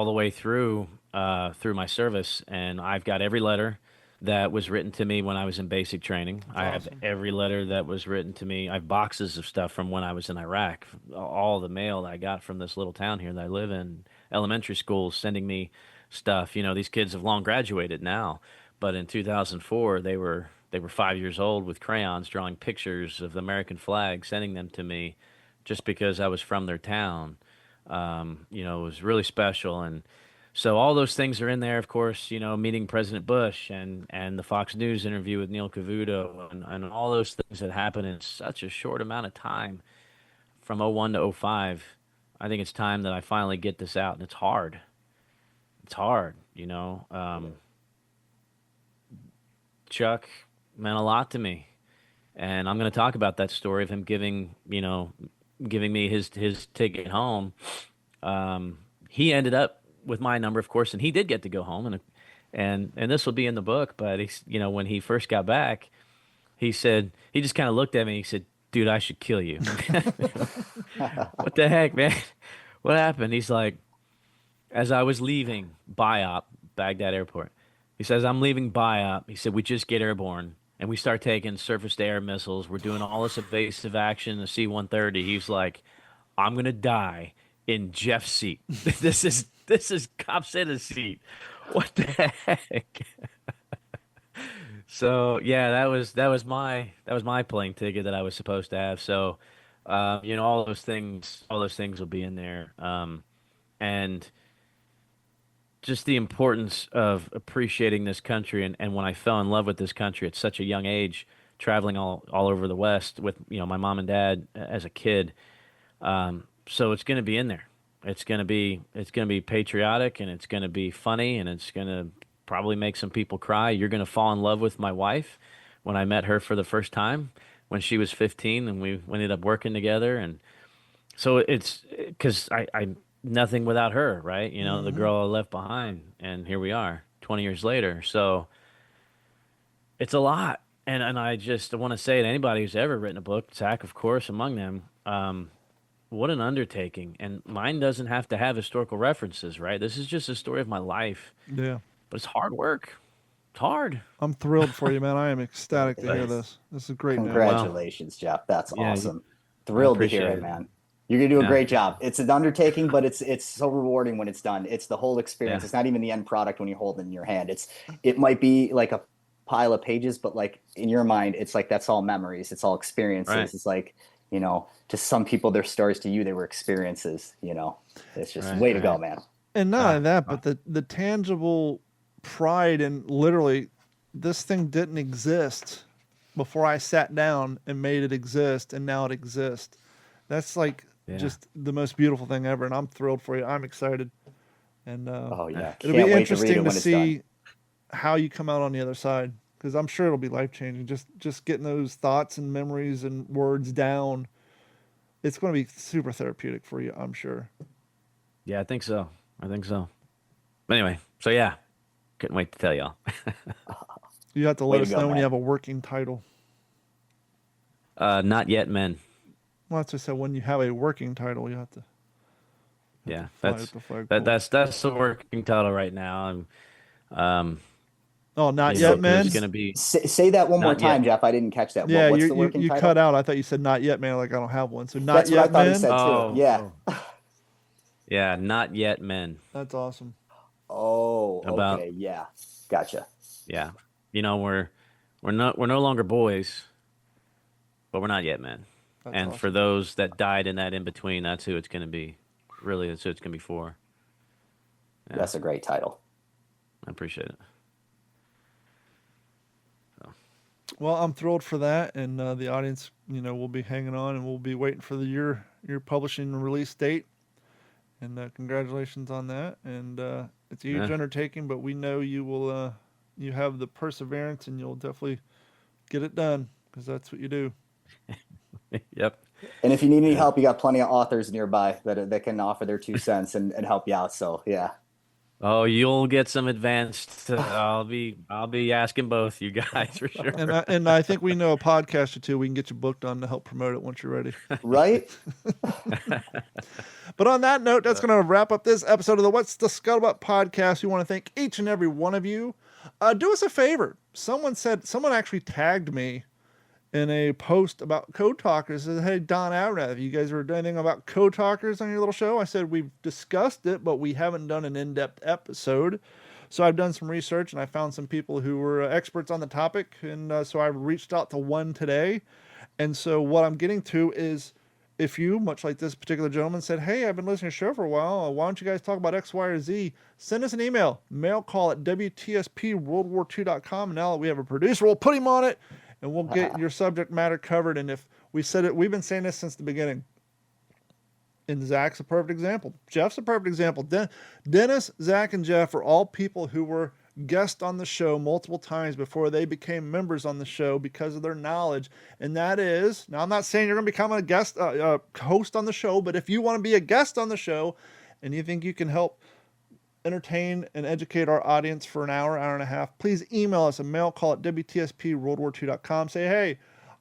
the way through my service. And I've got every letter that was written to me when I was in basic training. I have every letter that was written to me. I have boxes of stuff from when I was in Iraq. All the mail that I got from this little town here that I live in, elementary schools sending me stuff. These kids have long graduated now, but in 2004 they were 5 years old with crayons drawing pictures of the American flag, sending them to me just because I was from their town. It was really special. And so all those things are in there, of course, meeting President Bush and the Fox News interview with Neil Cavuto and all those things that happened in such a short amount of time from '01 to '05. I think it's time that I finally get this out, and it's hard. It's hard, Chuck meant a lot to me, and I'm going to talk about that story of him giving me his ticket home. He ended up with my number, of course, and he did get to go home, and this will be in the book. But he's, when he first got back, he said, he just kind of looked at me. He said, "Dude, I should kill you." What the heck, man? What happened? He's like, as I was leaving BIOP, Baghdad Airport, he says, "I'm leaving BIOP." He said, "We just get airborne, and we start taking surface-to-air missiles. We're doing all this evasive action, the C-130. He's like, "I'm going to die in Jeff's seat." This is Cop Seta's seat. What the heck? So yeah, that was my plane ticket that I was supposed to have. So all those things will be in there. And just the importance of appreciating this country, and when I fell in love with this country at such a young age, traveling all over the West with my mom and dad as a kid. So it's going to be in there. It's going to be patriotic, and it's going to be funny, and it's going to probably make some people cry. You're going to fall in love with my wife when I met her for the first time when she was 15, and we ended up working together. And so it's because I nothing without her, right? The girl I left behind, and here we are 20 years later. So it's a lot. And I just want to say to anybody who's ever written a book, Zach, of course, among them, what an undertaking. And mine doesn't have to have historical references, right? This is just a story of my life. Yeah. But it's hard work. It's hard. I'm thrilled for you, man. I am ecstatic to hear this. This is great news. Congratulations, Jeff. That's Yeah, awesome. Thrilled to hear it, man. You're gonna do a great job. It's an undertaking, but it's so rewarding when it's done. It's the whole experience. Yeah. It's not even the end product when you hold it in your hand. It might be like a pile of pages, but like in your mind, it's like that's all memories. It's all experiences. Right. It's like, to some people, their stories, to you, they were experiences. It's just way to go, man. And not only that, but the tangible pride and literally this thing didn't exist before I sat down and made it exist, and now it exists. That's like just the most beautiful thing ever, and I'm thrilled for you. I'm excited, and Oh yeah, it'll can't be wait to read interesting it to when it's see done. how you come out on the other side, because I'm sure it'll be life changing. Just getting those thoughts and memories and words down, it's going to be super therapeutic for you, I'm sure. Yeah, I think so. Anyway, so yeah, couldn't wait to tell y'all. You have to Way let to us go, know when you man. have a working title. Not yet, men. Well, that's just said when you have a working title, you have to Yeah, fly up the that flagpole. that's the working title right now. Um, Oh, not you yet, know, there's man. gonna be Say that one more not time, yet. Jeff. I didn't catch that. Yeah, What's you, the you working you cut title? out. I thought you said not yet, man. Like I don't have one. So not That's what I yet, thought he man. said too. Oh, Yeah. oh, yeah, not yet, men. That's awesome. Oh, About okay. Yeah. Gotcha. yeah, you know, we're no longer boys, but we're not yet men. That's And for awesome. those that died in that in between, that's who it's gonna be. Really, that's who it's gonna be for. Yeah, That's a great title. I appreciate it. Well, I'm thrilled for that, and the audience, will be hanging on, and we'll be waiting for your publishing and release date. And congratulations on that. And it's a huge Yeah, undertaking, but we know you will. You have the perseverance, and you'll definitely get it done because that's what you do. yep. And if you need any Yeah. help, you got plenty of authors nearby that can offer their 2 cents and help you out. So yeah. Oh, you'll get some advanced. I'll be asking both you guys for And sure. I think we know a podcast or two we can get you booked on to help promote it once you're ready. Right? But on that note, that's going to wrap up this episode of the What's the Scuttlebutt podcast. We want to thank each and every one of you. Do us a favor. Someone actually tagged me in a post about code talkers. Said, hey, Don Abernathy, have you guys heard anything about code talkers on your little show? I said, we've discussed it, but we haven't done an in-depth episode. So I've done some research and I found some people who were experts on the topic. And so I reached out to one today. And so what I'm getting to is if you, much like this particular gentleman, said, hey, I've been listening to your show for a while. Why don't you guys talk about X, Y, or Z? Send us an email, mail call at WTSPWorldWar2.com. And now that we have a producer, we'll put him on it and we'll get your subject matter covered. And if we said it, we've been saying this since the beginning. And Zach's a perfect example. Jeff's a perfect example. Dennis, Zach, and Jeff are all people who were guests on the show multiple times before they became members on the show because of their knowledge. And that is, now I'm not saying you're going to become a guest host on the show, but if you want to be a guest on the show and you think you can help entertain and educate our audience for an hour, hour and a half, please email us a mail call at WTSPWorldWar2.com. Say, hey,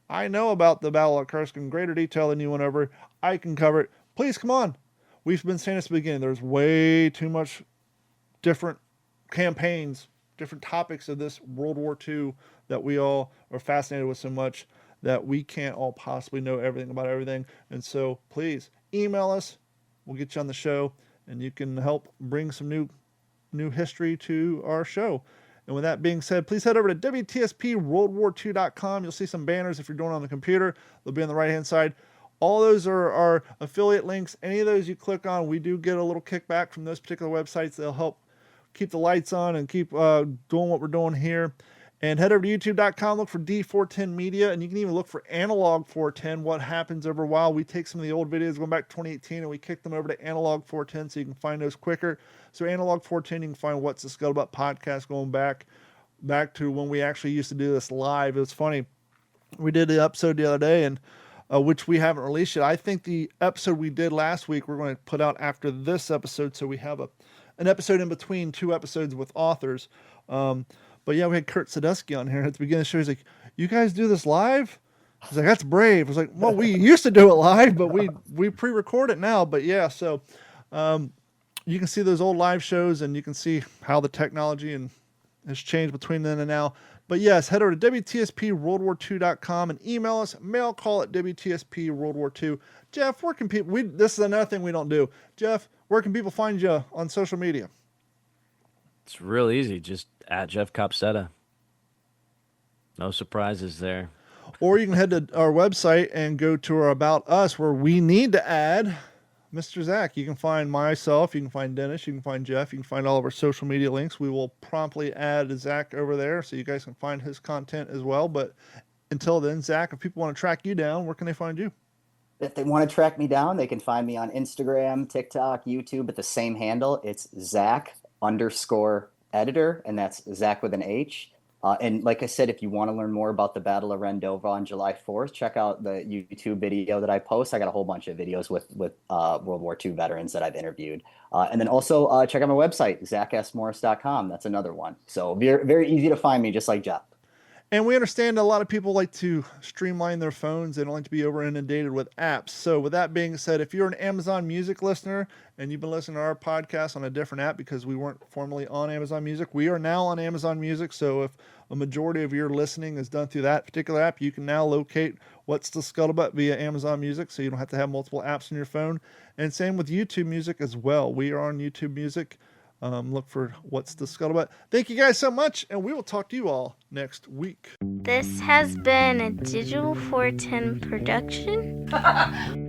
I know about the Battle of Kursk in greater detail than you went over. I can cover it. Please come on. We've been saying this at the beginning. There's way too much different campaigns, different topics of this World War II that we all are fascinated with so much that we can't all possibly know everything about everything. And so please email us. We'll get you on the show and you can help bring some new history to our show. And with that being said, please head over to WTSPWorldWar2.com. You'll see some banners if you're doing it on the computer. They'll be on the right-hand side. All those are our affiliate links. Any of those you click on, we do get a little kickback from those particular websites. They'll help keep the lights on and keep doing what we're doing here. And head over to youtube.com, look for D410 Media, and you can even look for Analog 410, what happens over a while. We take some of the old videos going back to 2018 and we kick them over to Analog 410 so you can find those quicker. So Analog 410, you can find What's the Scuttlebutt podcast going back to when we actually used to do this live. It was funny. We did the episode the other day, and which we haven't released yet. I think the episode we did last week, we're going to put out after this episode, so we have an episode in between two episodes with authors. But yeah, we had Kurt Sadusky on here at the beginning of the show. He's like, you guys do this live? He's like, that's brave. I was like, well, we used to do it live, but we pre-record it now. But yeah, so you can see those old live shows and you can see how the technology has changed between then and now. But yes, head over to WTSPWorldWar2.com and email us, mail call at WTSPWorldWar2. Jeff, where can people, this is another thing we don't do. Jeff, where can people find you on social media? It's real easy. Just at Jeff Copsetta. No surprises there. Or you can head to our website and go to our About Us where we need to add Mr. Zach. You can find myself, you can find Dennis, you can find Jeff, you can find all of our social media links. We will promptly add Zach over there so you guys can find his content as well. But until then, Zach, if people want to track you down, where can they find you? If they want to track me down, they can find me on Instagram, TikTok, YouTube at the same handle. It's Zach_editor, and that's Zach with an H. And like I said, if you want to learn more about the Battle of Rendova on July 4th, check out the YouTube video that I post. I got a whole bunch of videos with World War II veterans that I've interviewed. And then also check out my website, zachsmorris.com. That's another one. So very, very easy to find me, just like Jeff. And we understand a lot of people like to streamline their phones. They don't like to be over inundated with apps. So with that being said, if you're an Amazon Music listener and you've been listening to our podcast on a different app because we weren't formerly on Amazon Music, we are now on Amazon Music. So if a majority of your listening is done through that particular app, you can now locate What's the Scuttlebutt via Amazon Music, so you don't have to have multiple apps on your phone. And same with YouTube Music as well. We are on YouTube Music. Look for What's the Scuttlebutt. Thank you guys so much, and we will talk to you all next week. This has been a Digital 410 production.